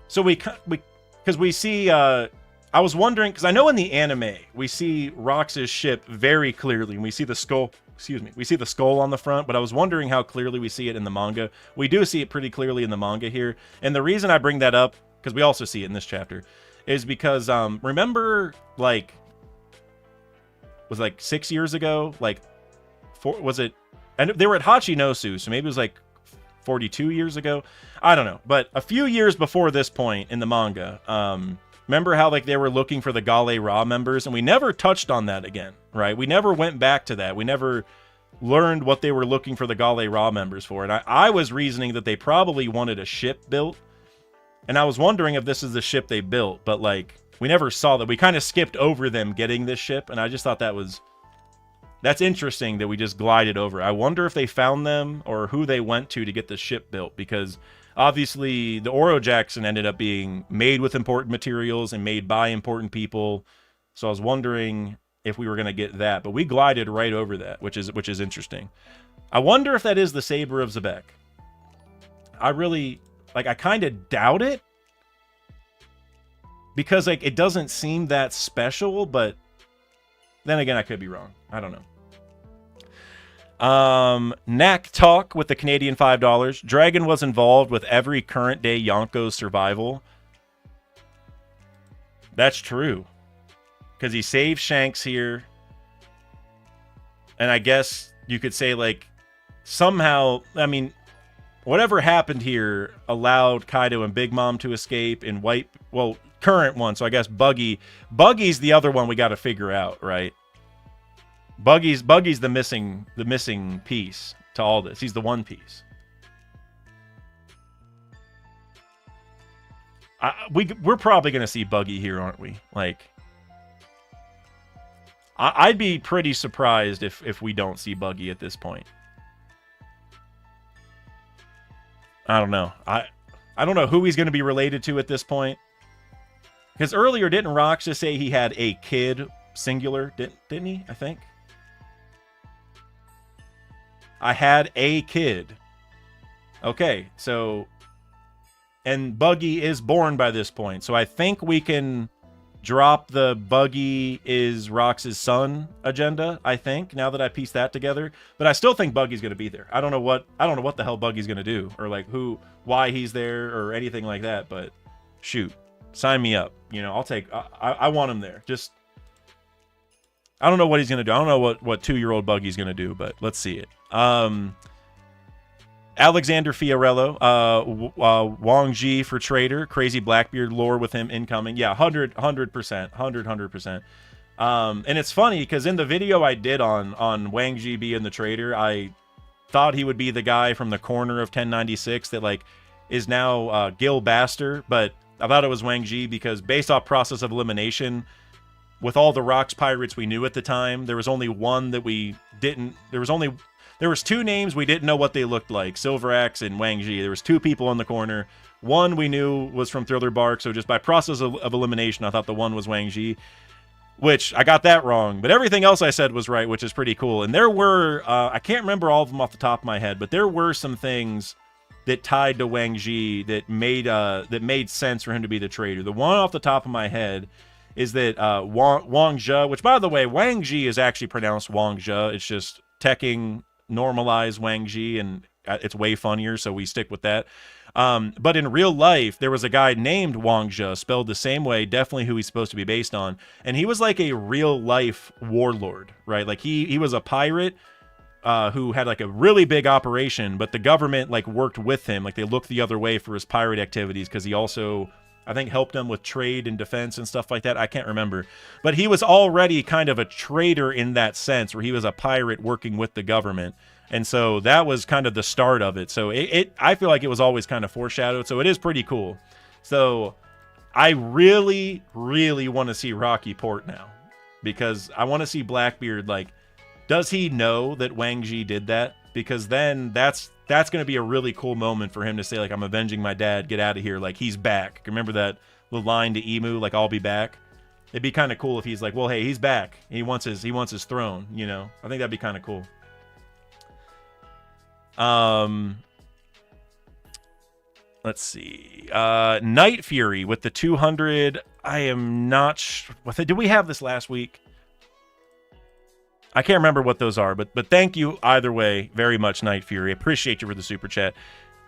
So because we see, I was wondering, because I know in the anime, we see Rox's ship very clearly, and we see the skull, we see the skull on the front, but I was wondering how clearly we see it in the manga. We do see it pretty clearly in the manga here, and the reason I bring that up, because we also see it in this chapter, is because, remember, like, was like 6 years ago, like, and they were at Hachinosu, so maybe it was like 42 years ago. I don't know. But a few years before this point in the manga, remember how like they were looking for the Gale Ra members, and we never touched on that again, right? We never went back to that. We never learned what they were looking for the Gale Ra members for. And I was reasoning that they probably wanted a ship built. And I was wondering if this is the ship they built, but like we never saw that. We kind of skipped over them getting this ship, and I just thought that's interesting that we just glided over. I wonder if they found them or who they went to get the ship built, because obviously the Oro Jackson ended up being made with important materials and made by important people. So I was wondering if we were going to get that, but we glided right over that, which is interesting. I wonder if that is the Saber of Xebec. I kind of doubt it, because like it doesn't seem that special, but then again, I could be wrong. I don't know. Knack Talk with the Canadian $5. Dragon was involved with every current day Yonko's survival. That's true, because he saved Shanks here, and I guess you could say like somehow, I mean, whatever happened here allowed Kaido and Big Mom to escape and current one. So I guess Buggy's the other one we got to figure out, right? Buggy's the missing piece to all this. He's the one piece. We're probably going to see Buggy here, aren't we? Like, I'd be pretty surprised if we don't see Buggy at this point. I don't know. I don't know who he's going to be related to at this point. Because earlier, didn't Rox just say he had a kid, singular? Didn't he? I think. I had a kid. Okay, so... And Buggy is born by this point. So I think we can drop the Buggy is Rox's son agenda, I think, now that I pieced that together. But I still think Buggy's going to be there. I don't know what the hell Buggy's going to do, or like why he's there, or anything like that, but shoot, sign me up. You know, I want him there. Just, I don't know what he's going to do. I don't know what 2-year-old Buggy's going to do, but let's see it. Alexander Fiorello, Wang Ji for Trader, crazy Blackbeard lore with him incoming. Yeah, 100%. And it's funny because in the video I did on Wang Ji being the Trader, I thought he would be the guy from the corner of 1096 that like is now Gil Baster, but I thought it was Wang Ji because based off process of elimination, with all the Rocks pirates we knew at the time, there was only one that we didn't. There there was two names we didn't know what they looked like, Silver Axe and Wang Ji. There was two people in the corner. One we knew was from Thriller Bark, so just by process of elimination, I thought the one was Wang Ji, which I got that wrong. But everything else I said was right, which is pretty cool. And there were, I can't remember all of them off the top of my head, but there were some things that tied to Wang Ji that made sense for him to be the traitor. The one off the top of my head is that Wang Zhe, which, by the way, Wang Ji is actually pronounced Wang Zhe. It's just teching normalized Wang Ji, and it's way funnier, so we stick with that. But in real life, there was a guy named Wang Zhe, spelled the same way, definitely who he's supposed to be based on, and he was like a real-life warlord, right? Like, he was a pirate who had like a really big operation, but the government like worked with him. Like, they looked the other way for his pirate activities because he also, I think, helped them with trade and defense and stuff like that. I can't remember. But he was already kind of a traitor in that sense, where he was a pirate working with the government. And so that was kind of the start of it. So I feel like it was always kind of foreshadowed. So it is pretty cool. So I really, really want to see Rocky Port now, because I want to see Blackbeard, like, does he know that Wang Ji did that? Because then that's going to be a really cool moment for him to say, like, I'm avenging my dad, get out of here. Like, he's back. Remember that little line to Emu, like, I'll be back? It'd be kind of cool if he's like, well, hey, he's back. He wants his throne, you know? I think that'd be kind of cool. Let's see. Night Fury with the 200. I am not sure. Did we have this last week? I can't remember what those are, but thank you either way very much, Night Fury. Appreciate you for the super chat.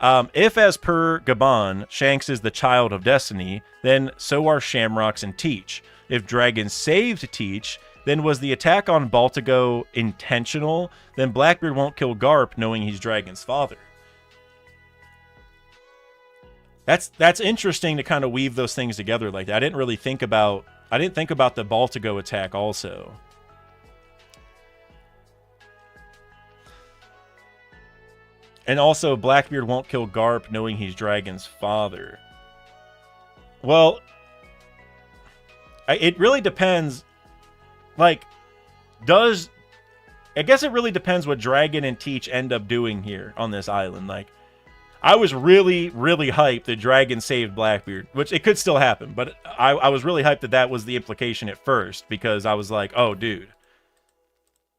If, as per Gabon, Shanks is the child of destiny, then so are Shamrocks and Teach. If Dragon saved Teach, then was the attack on Baltigo intentional? Then Blackbeard won't kill Garp knowing he's Dragon's father. That's interesting to kind of weave those things together like that. I didn't think about the Baltigo attack also. And also, Blackbeard won't kill Garp knowing he's Dragon's father. Well, it really depends. Like, I guess it really depends what Dragon and Teach end up doing here on this island. Like, I was really, really hyped that Dragon saved Blackbeard, which it could still happen, but I was really hyped that was the implication at first, because I was like, oh, dude.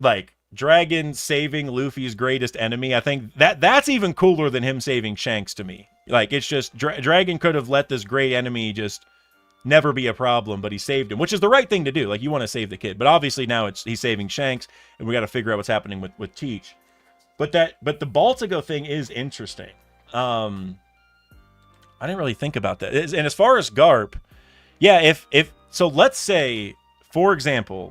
Like, Dragon saving Luffy's greatest enemy, I think that's even cooler than him saving Shanks to me. Like, it's just, Dragon could have let this great enemy just never be a problem, but he saved him, which is the right thing to do. Like, you want to save the kid, but obviously now he's saving Shanks, and we got to figure out what's happening with Teach. But the Baltigo thing is interesting. I didn't really think about that. And as far as Garp, yeah, so let's say, for example,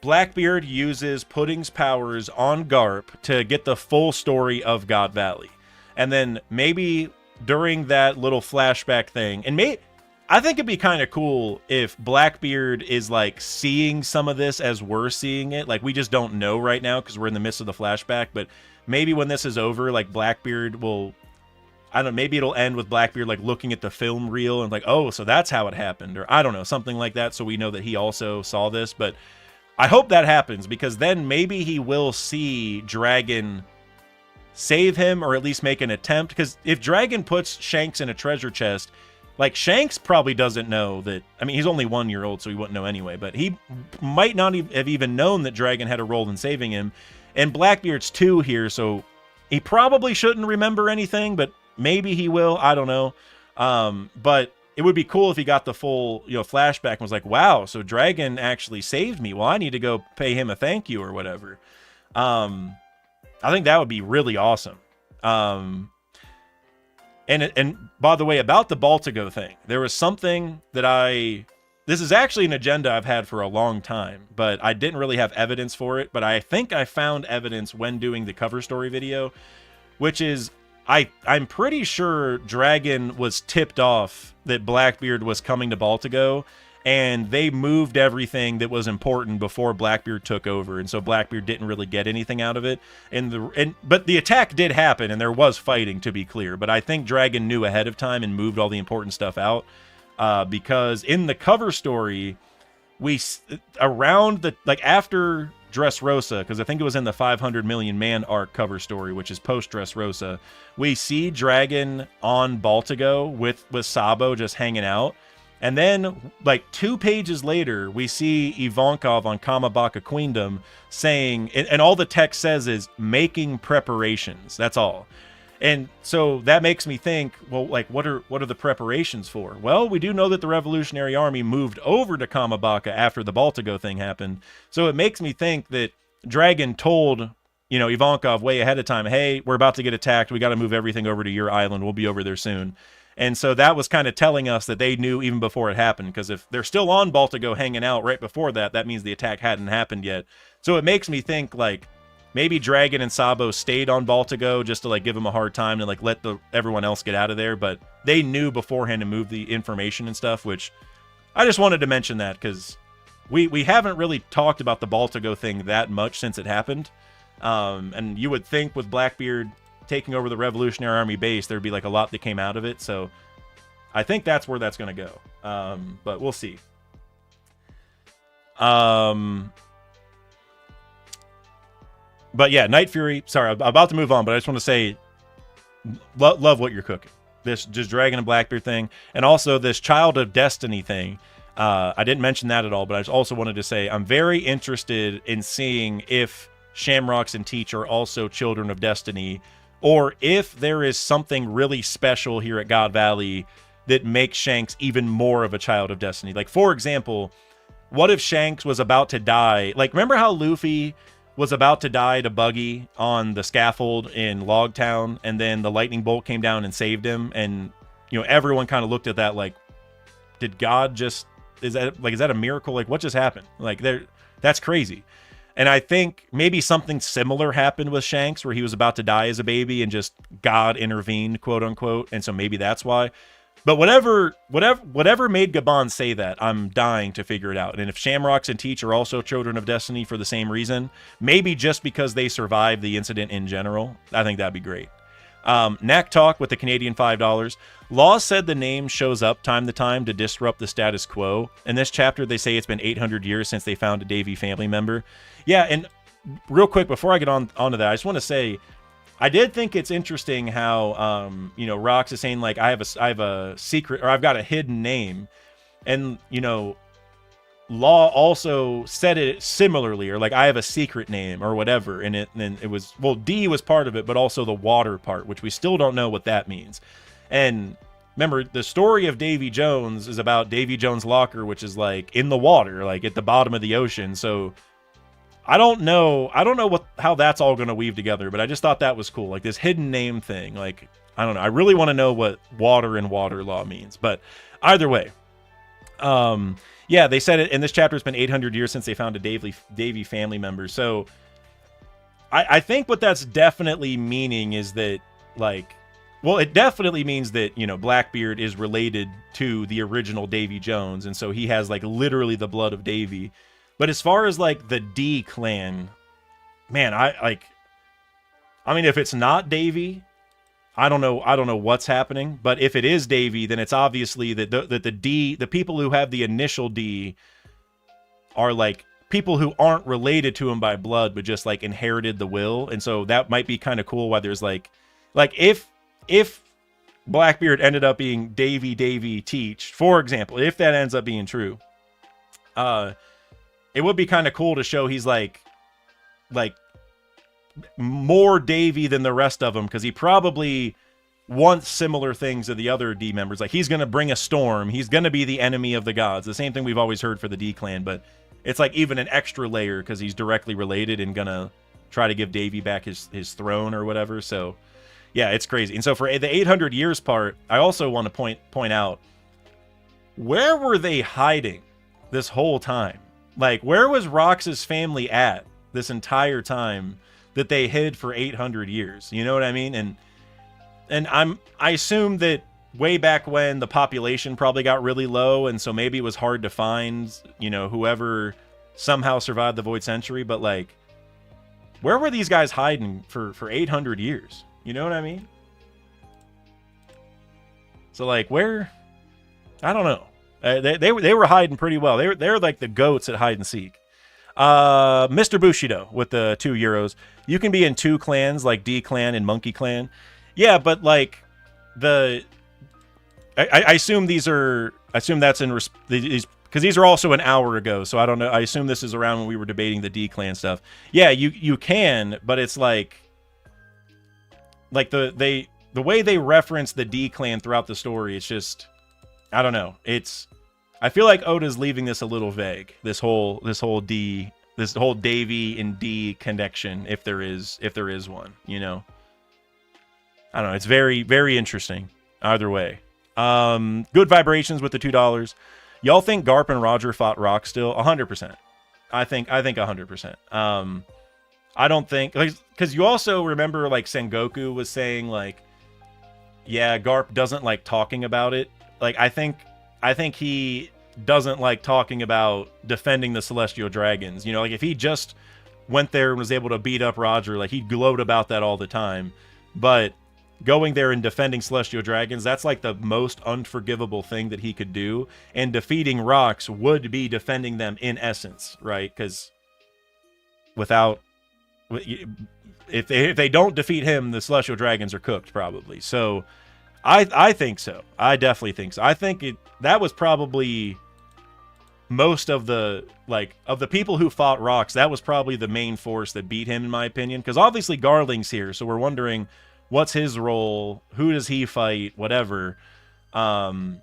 Blackbeard uses Pudding's powers on Garp to get the full story of God Valley. And then maybe during that little flashback thing, and I think it'd be kind of cool if Blackbeard is like seeing some of this as we're seeing it. Like, we just don't know right now because we're in the midst of the flashback, but maybe when this is over, like, Blackbeard will, I don't know, maybe it'll end with Blackbeard like looking at the film reel and like, oh, so that's how it happened, or I don't know, something like that, so we know that he also saw this. But I hope that happens, because then maybe he will see Dragon save him, or at least make an attempt. Because if Dragon puts Shanks in a treasure chest, like, Shanks probably doesn't know that. I mean, he's only 1 year old, so he wouldn't know anyway, but he might not have even known that Dragon had a role in saving him. And Blackbeard's 2 here, so he probably shouldn't remember anything, but maybe he will. I don't know. But it would be cool if he got the full, flashback and was like, wow, so Dragon actually saved me. Well, I need to go pay him a thank you or whatever. I think that would be really awesome. And by the way, about the Baltigo thing, there was something that this is actually an agenda I've had for a long time, but I didn't really have evidence for it. But I think I found evidence when doing the cover story video, which is, I'm pretty sure Dragon was tipped off that Blackbeard was coming to Baltigo, and they moved everything that was important before Blackbeard took over, and so Blackbeard didn't really get anything out of it. But the attack did happen, and there was fighting, to be clear. But I think Dragon knew ahead of time and moved all the important stuff out, because in the cover story, after Dressrosa, because I think it was in the 500 million man arc cover story, which is post Dressrosa, we see Dragon on Baltigo with Sabo just hanging out. And then, like 2 pages later, we see Ivankov on Kamabaka Queendom saying, and all the text says is making preparations. That's all. And so that makes me think, well, like, what are the preparations for? Well, we do know that the Revolutionary Army moved over to Kamabaka after the Baltigo thing happened. So it makes me think that Dragon told, you know, Ivankov way ahead of time, hey, we're about to get attacked. We got to move everything over to your island. We'll be over there soon. And so that was kind of telling us that they knew even before it happened, because if they're still on Baltigo hanging out right before that, that means the attack hadn't happened yet. So it makes me think, like, maybe Dragon and Sabo stayed on Baltigo just to, like, give them a hard time and, like, let everyone else get out of there, but they knew beforehand to move the information and stuff, which I just wanted to mention that, because we haven't really talked about the Baltigo thing that much since it happened. And you would think with Blackbeard taking over the Revolutionary Army base, there'd be like a lot that came out of it. So I think that's where that's going to go. But we'll see. But yeah, Night Fury. Sorry, I'm about to move on, but I just want to say, love what you're cooking. This just Dragon and Blackbeard thing, and also this Child of Destiny thing. I didn't mention that at all, but I just also wanted to say I'm very interested in seeing if Shamrocks and Teach are also Children of Destiny, or if there is something really special here at God Valley that makes Shanks even more of a Child of Destiny. Like, for example, what if Shanks was about to die? Like, remember how Luffy was about to die to Buggy on the scaffold in Logtown, and then the lightning bolt came down and saved him, and, you know, everyone kind of looked at that like, did God just, is that a miracle? Like, what just happened? Like, that's crazy. And I think maybe something similar happened with Shanks, where he was about to die as a baby and just God intervened, quote unquote. And so maybe that's why. But whatever made Gabon say that, I'm dying to figure it out. And if Shamrocks and Teach are also Children of Destiny for the same reason, maybe just because they survived the incident in general, I think that'd be great. Knack Talk with the Canadian $5. Law said the name shows up time to time to disrupt the status quo. In this chapter, they say it's been 800 years since they found a Davy family member. Yeah, and real quick, before I get onto that, I just want to say, I did think it's interesting how, you know, Rox is saying, like, I have a secret, or I've got a hidden name. And, you know, Law also said it similarly, or like, I have a secret name or whatever. And it was, well, D was part of it, but also the water part, which we still don't know what that means. And remember, the story of Davy Jones is about Davy Jones' locker, which is like in the water, like at the bottom of the ocean. So I don't know how that's all going to weave together, but I just thought that was cool. Like this hidden name thing. Like, I don't know. I really want to know what water and water law means, but either way, yeah, they said it in this chapter. It's been 800 years since they found a Davy family member. So I think what that's definitely meaning is that, like, well, it definitely means that, you know, Blackbeard is related to the original Davy Jones. And so he has like literally the blood of Davy. But as far as like the D clan, man, I mean, if it's not Davy, I don't know what's happening. But if it is Davy, then it's obviously that the people who have the initial D are like people who aren't related to him by blood, but just like inherited the will. And so that might be kind of cool. Why there's like if Blackbeard ended up being Davy Teach, for example, if that ends up being true, it would be kind of cool to show he's like more Davy than the rest of them, because he probably wants similar things to the other D members. Like, he's going to bring a storm. He's going to be the enemy of the gods. The same thing we've always heard for the D clan, but it's like even an extra layer because he's directly related and going to try to give Davy back his throne or whatever. So yeah, it's crazy. And so for the 800 years part, I also want to point out, where were they hiding this whole time? Like, where was Rox's family at this entire time that they hid for 800 years? You know what I mean? And I assume that way back when the population probably got really low, and so maybe it was hard to find, you know, whoever somehow survived the Void Century. But like, where were these guys hiding for 800 years? You know what I mean? So like, where? I don't know. They were hiding pretty well. They're like the goats at hide and seek. Mr. Bushido with the €2. You can be in 2 clans, like D Clan and Monkey Clan. Yeah, but like I assume these are. I assume that's in these because these are also an hour ago. So I don't know. I assume this is around when we were debating the D Clan stuff. Yeah, you can, but it's like the way they reference the D Clan throughout the story. It's just I don't know. I feel like Oda's leaving this a little vague. This whole Davy and D connection, if there is one. You know. I don't know. It's very very interesting. Either way. Good vibrations with the $2. Y'all think Garp and Roger fought Rock still? 100%. I think 100%. I don't think because you also remember like Sengoku was saying like, yeah, Garp doesn't like talking about it. Like I think he doesn't like talking about defending the Celestial Dragons. You know, like if he just went there and was able to beat up Roger, like he'd gloat about that all the time. But going there and defending Celestial Dragons, that's like the most unforgivable thing that he could do. And defeating Rocks would be defending them in essence, right? Because if they don't defeat him, the Celestial Dragons are cooked probably. So I think so. I definitely think so. I think that was probably most of the people who fought Rocks, that was probably the main force that beat him in my opinion. Because obviously Garling's here, so we're wondering what's his role? Who does he fight? Whatever. And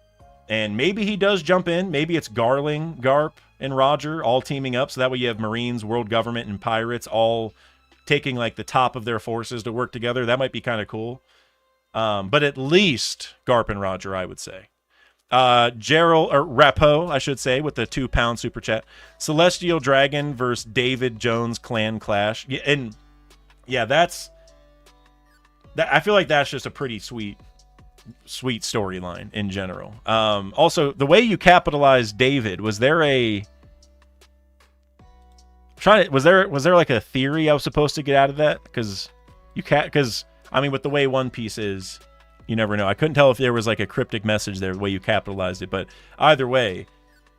maybe he does jump in. Maybe it's Garling, Garp, and Roger all teaming up. So that way you have Marines, World Government, and Pirates all taking like the top of their forces to work together. That might be kind of cool. But at least Garp and Roger, I would say. Gerald, or Rapo, I should say, with the £2 super chat. Celestial Dragon versus David Jones clan clash. Yeah, and yeah, I feel like that's just a pretty sweet storyline in general. Also, the way you capitalized David, was there like a theory I was supposed to get out of that? Because I mean, with the way One Piece is, you never know. I couldn't tell if there was like a cryptic message there, the way you capitalized it. But either way,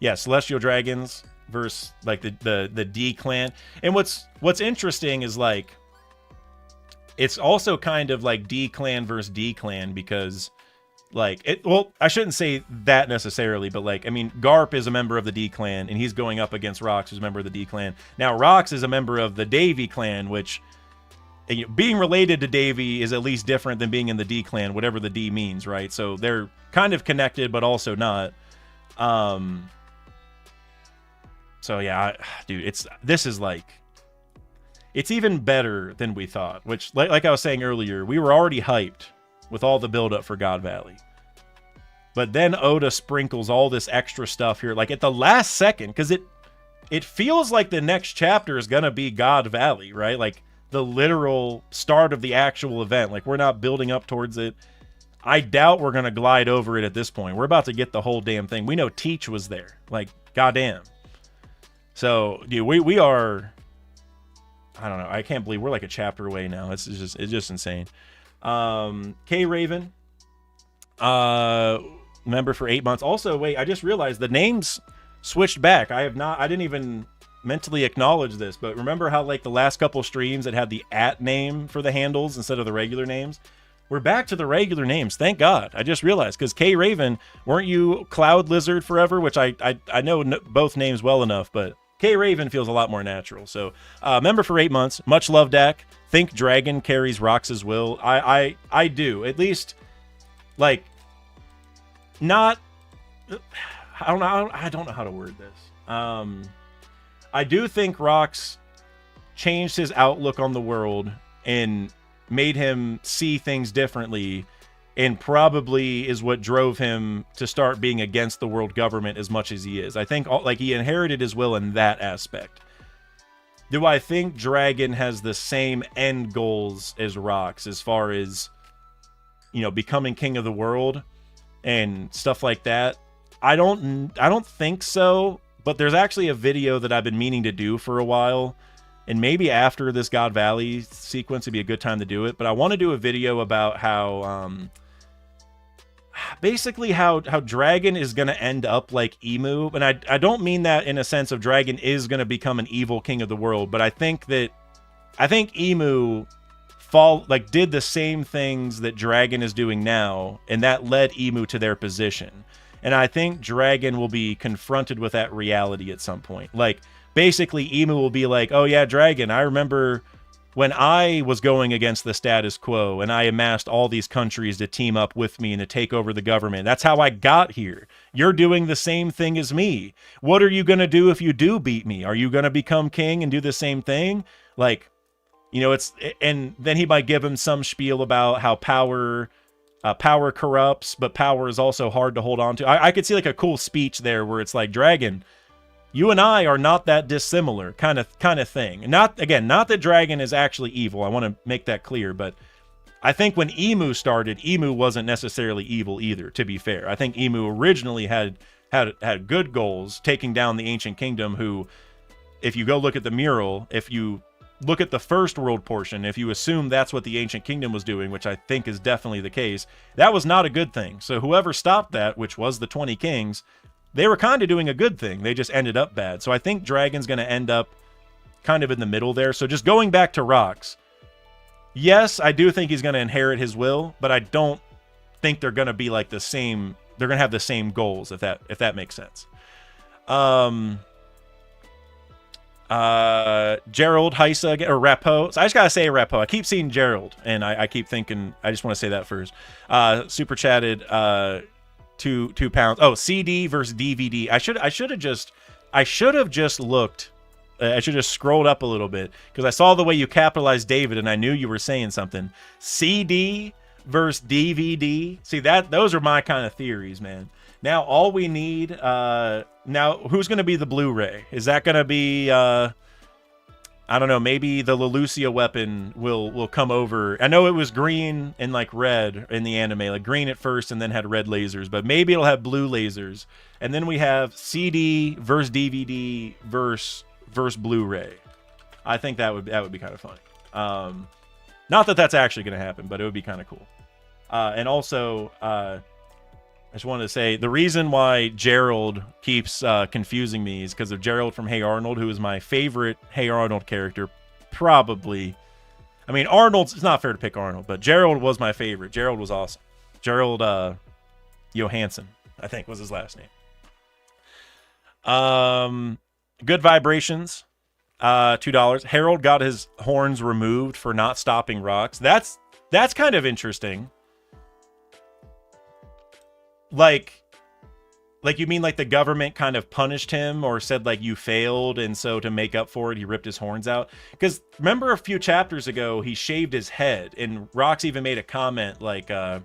yeah, Celestial Dragons versus like the D Clan. And what's interesting is like, it's also kind of like D Clan versus D Clan because I shouldn't say that necessarily, but like, I mean, Garp is a member of the D Clan and he's going up against Rox, who's a member of the D Clan. Now, Rox is a member of the Davy Clan, which being related to Davy is at least different than being in the D Clan, whatever the D means, right? So they're kind of connected, but also not. So yeah, dude, it's even better than we thought, which, like I was saying earlier, we were already hyped with all the buildup for God Valley. But then Oda sprinkles all this extra stuff here, like at the last second, because it feels like the next chapter is going to be God Valley, right? Like the literal start of the actual event. Like we're not building up towards it. I doubt we're going to glide over it at this point. We're about to get the whole damn thing. We know Teach was there. Like, goddamn. So, dude, we are... I don't know. I can't believe we're like a chapter away now. It's just insane. K Raven, member for 8 months. Also, wait, I just realized the names switched back. I didn't even mentally acknowledge this, but remember how like the last couple streams it had the @ name for the handles instead of the regular names? We're back to the regular names. Thank God. I just realized because K Raven, weren't you Cloud Lizard forever? Which I know both names well enough, but K Raven feels a lot more natural. So, member for 8 months. Much love, Dak. Think Dragon carries Rox's will. I do. At least, like, not. I don't know how to word this. I do think Rox changed his outlook on the world and made him see things differently, and probably is what drove him to start being against the world government as much as he is. I think like he inherited his will in that aspect. Do I think Dragon has the same end goals as Rox as far as, you know, becoming king of the world and stuff like that? I don't think so, but there's actually a video that I've been meaning to do for a while, and maybe after this God Valley sequence would be a good time to do it. But I want to do a video about how basically how Dragon is going to end up like Emu. And I don't mean that in a sense of Dragon is going to become an evil king of the world, but I think Emu did the same things that Dragon is doing now, and that led Emu to their position. And I think Dragon will be confronted with that reality at some point. Like, basically, Emu will be like, oh yeah, Dragon, I remember when I was going against the status quo and I amassed all these countries to team up with me and to take over the government. That's how I got here. You're doing the same thing as me. What are you going to do if you do beat me? Are you going to become king and do the same thing? Like, you know, and then he might give him some spiel about how power corrupts, but power is also hard to hold on to. I could see like a cool speech there where it's like, Dragon, you and I are not that dissimilar, kind of thing. Not that Dragon is actually evil. I want to make that clear, but I think when Emu started, Emu wasn't necessarily evil either, to be fair. I think Emu originally had good goals, taking down the Ancient Kingdom, who, if you go look at the mural, if you look at the first world portion, if you assume that's what the Ancient Kingdom was doing, which I think is definitely the case, that was not a good thing. So whoever stopped that, which was the 20 kings, they were kind of doing a good thing. They just ended up bad. So I think Dragon's going to end up kind of in the middle there. So just going back to Rox, yes, I do think he's going to inherit his will, but I don't think they're going to be like the same. They're going to have the same goals, if that makes sense. Gerald, Heisa, or Rappo. So I just got to say Rappo. I keep seeing Gerald, and I keep thinking, I just want to say that first. Super chatted, £2. Oh, CD versus DVD. I should have just looked. I should have scrolled up a little bit because I saw the way you capitalized David, and I knew you were saying something. CD versus DVD. See, those are my kind of theories, man. Now all we need. Now who's going to be the Blu-ray? Is that going to be? I don't know, maybe the Lelucia weapon will come over. I know it was green and like red in the anime, like green at first and then had red lasers, but maybe it'll have blue lasers. And then we have CD versus DVD versus Blu-ray. I think that would be kind of funny. Not that that's actually going to happen, but it would be kind of cool. And also, I just wanted to say the reason why Gerald keeps confusing me is because of Gerald from Hey Arnold, who is my favorite Hey Arnold character. Probably. I mean, it's not fair to pick Arnold, but Gerald was my favorite. Gerald was awesome. Gerald Johansson, I think was his last name. Good Vibrations, $2. Harold got his horns removed for not stopping Rox. That's kind of interesting. Like you mean like the government kind of punished him or said like you failed, and so to make up for it he ripped his horns out? Because remember a few chapters ago he shaved his head, and Rox even made a comment like oh,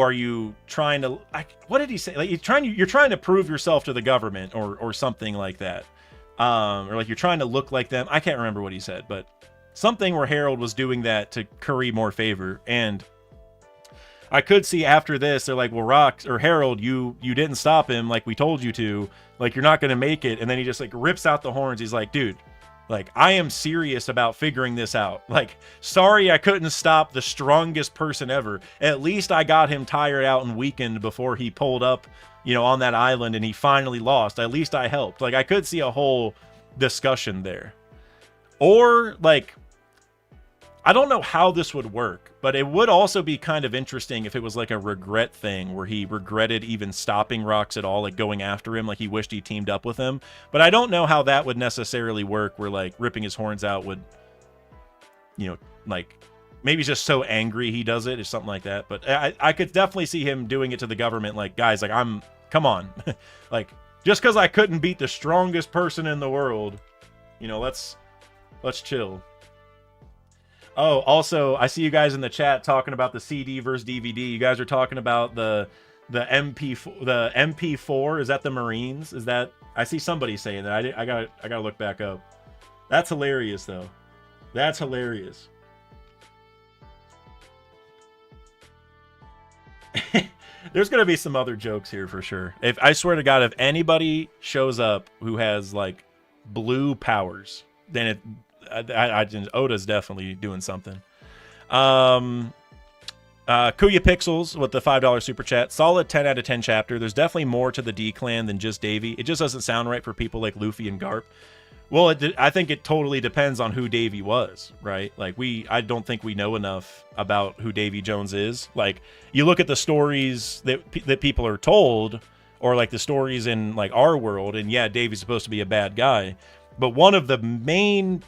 are you trying to, what did he say? Like you're trying to prove yourself to the government or something like that, or like you're trying to look like them. I can't remember what he said, but something where Harold was doing that to curry more favor. And I could see after this, they're like, well, Rox or Harold, you didn't stop him like we told you to. Like, you're not going to make it. And then he just like rips out the horns. He's like, dude, like, I am serious about figuring this out. Like, sorry I couldn't stop the strongest person ever. At least I got him tired out and weakened before he pulled up, on that island and he finally lost. At least I helped. Like, I could see a whole discussion there. Or, like, I don't know how this would work, but it would also be kind of interesting if it was like a regret thing where he regretted even stopping Rox at all, like going after him, like he wished he teamed up with him. But I don't know how that would necessarily work, where like ripping his horns out would, like maybe he's just so angry he does it or something like that. But I could definitely see him doing it to the government, like, guys, like, come on. Like, just because I couldn't beat the strongest person in the world, let's chill. Oh, also, I see you guys in the chat talking about the CD versus DVD. You guys are talking about the MP4. Is that the Marines? Is that? I see somebody saying that. I gotta look back up. That's hilarious, though. That's hilarious. There's gonna be some other jokes here for sure. If I swear to God, if anybody shows up who has like blue powers, then Oda's definitely doing something. Kuya Pixels with the $5 super chat. Solid 10 out of 10 chapter. There's definitely more to the D clan than just Davy. It just doesn't sound right for people like Luffy and Garp. Well, I think it totally depends on who Davy was, right? Like, I don't think we know enough about who Davy Jones is. Like, you look at the stories that people are told, or like the stories in like our world, and yeah, Davy's supposed to be a bad guy. But one of the main,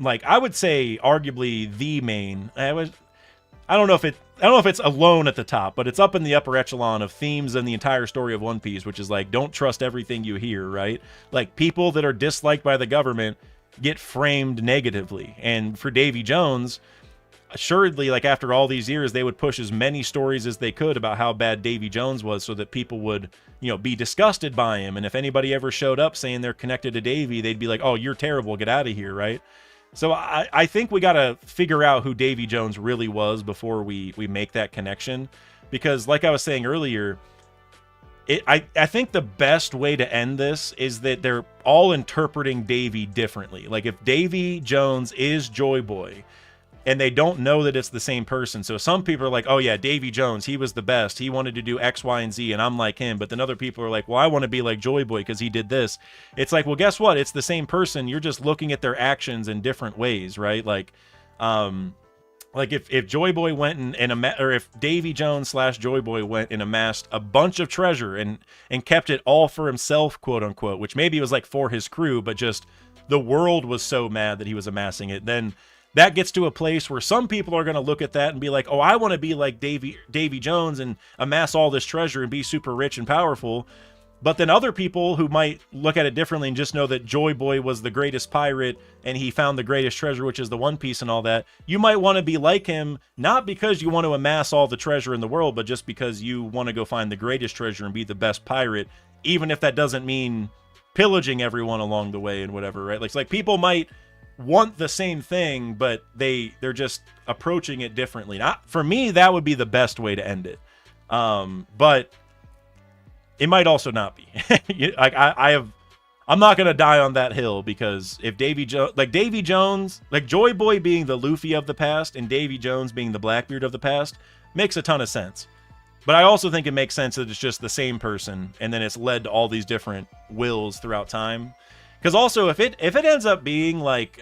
like, I would say arguably the main, I don't know if it's alone at the top, but it's up in the upper echelon of themes in the entire story of One Piece, which is like, don't trust everything you hear, right? Like, people that are disliked by the government get framed negatively. And for Davy Jones, assuredly, like, after all these years, they would push as many stories as they could about how bad Davy Jones was so that people would, you know, be disgusted by him. And if anybody ever showed up saying they're connected to Davy, they'd be like, oh, you're terrible, get out of here, right? So I think we got to figure out who Davy Jones really was before we make that connection. Because like I was saying earlier, I think the best way to end this is that they're all interpreting Davy differently. Like, if Davy Jones is Joy Boy, and they don't know that it's the same person. So some people are like, oh yeah, Davy Jones, he was the best. He wanted to do X, Y, and Z, and I'm like him. But then other people are like, well, I want to be like Joy Boy because he did this. It's like, well, guess what? It's the same person. You're just looking at their actions in different ways, right? Like if Joy Boy went or if Davy Jones / Joy Boy went and amassed a bunch of treasure and kept it all for himself, quote unquote, which maybe was like for his crew, but just the world was so mad that he was amassing it, then that gets to a place where some people are going to look at that and be like, oh, I want to be like Davy Jones and amass all this treasure and be super rich and powerful. But then other people who might look at it differently and just know that Joy Boy was the greatest pirate and he found the greatest treasure, which is the One Piece and all that. You might want to be like him, not because you want to amass all the treasure in the world, but just because you want to go find the greatest treasure and be the best pirate, even if that doesn't mean pillaging everyone along the way and whatever, right? Like people might want the same thing, but they're just approaching it differently. Not for me, that would be the best way to end it. But it might also not be. Like I'm not gonna die on that hill, because if Davy Jones, like Joy Boy being the Luffy of the past and Davy Jones being the Blackbeard of the past makes a ton of sense. But I also think it makes sense that it's just the same person, and then it's led to all these different wills throughout time. Because also, if it ends up being like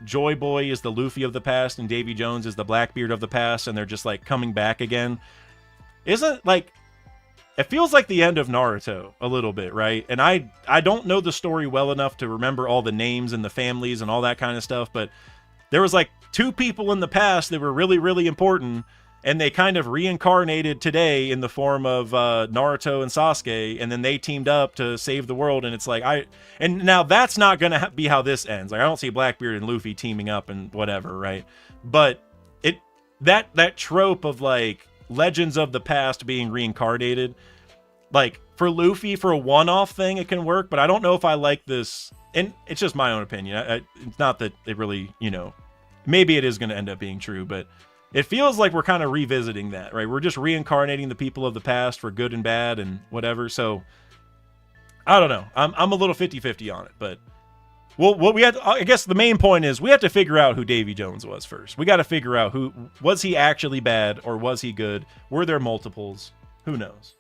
Joy Boy is the Luffy of the past and Davy Jones is the Blackbeard of the past, and they're just like coming back again, isn't like, it feels like the end of Naruto a little bit, right? And I don't know the story well enough to remember all the names and the families and all that kind of stuff, but there was like two people in the past that were really, really important, and they kind of reincarnated today in the form of Naruto and Sasuke, and then they teamed up to save the world. And it's like, and now that's not going to be how this ends. Like, I don't see Blackbeard and Luffy teaming up and whatever, right? But that trope of like legends of the past being reincarnated, like for Luffy, for a one-off thing, it can work, but I don't know if I like this. And it's just my own opinion. It's not that it really, maybe it is going to end up being true, but it feels like we're kind of revisiting that, right? We're just reincarnating the people of the past for good and bad and whatever. So I don't know. I'm a little 50-50 on it, but what we had, I guess the main point is we have to figure out who Davy Jones was first. We got to figure out was he actually bad or was he good? Were there multiples? Who knows?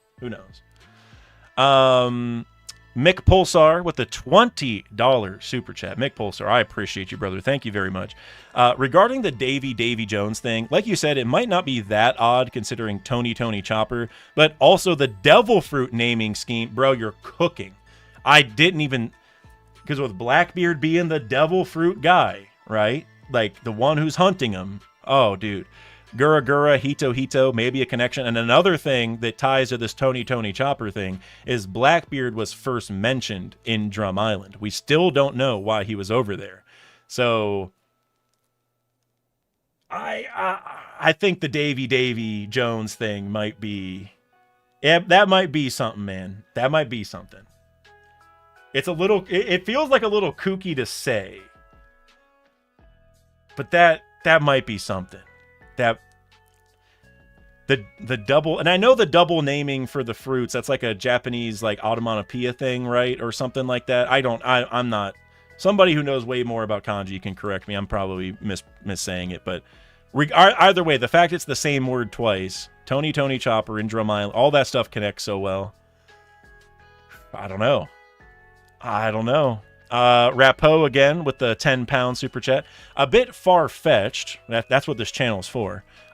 Mick Pulsar with the $20 super chat. Mick Pulsar, I appreciate you, brother. Thank you very much. Regarding the Davy Jones thing, like you said, it might not be that odd considering Tony Chopper, but also the Devil Fruit naming scheme. Bro, you're cooking. I didn't even, because with Blackbeard being the Devil Fruit guy, right? Like the one who's hunting him. Oh, dude. Gura, Hito, maybe a connection. And another thing that ties to this Tony Chopper thing is Blackbeard was first mentioned in Drum Island. We still don't know why he was over there. So I think the Davy Jones thing might be, yeah, that might be something, man. That might be something. It's a little, it feels like a little kooky to say, but that might be something. That the double, and I know the double naming for the fruits, that's like a Japanese like onomatopoeia thing, right? Or something like that. I'm not, somebody who knows way more about kanji can correct me. I'm probably missaying it, but Either way, the fact it's the same word twice, Tony Chopper and Drum Island, all that stuff connects so well. I don't know. Rapo again with the 10-pound super chat. A bit far-fetched. That's what this channel's for.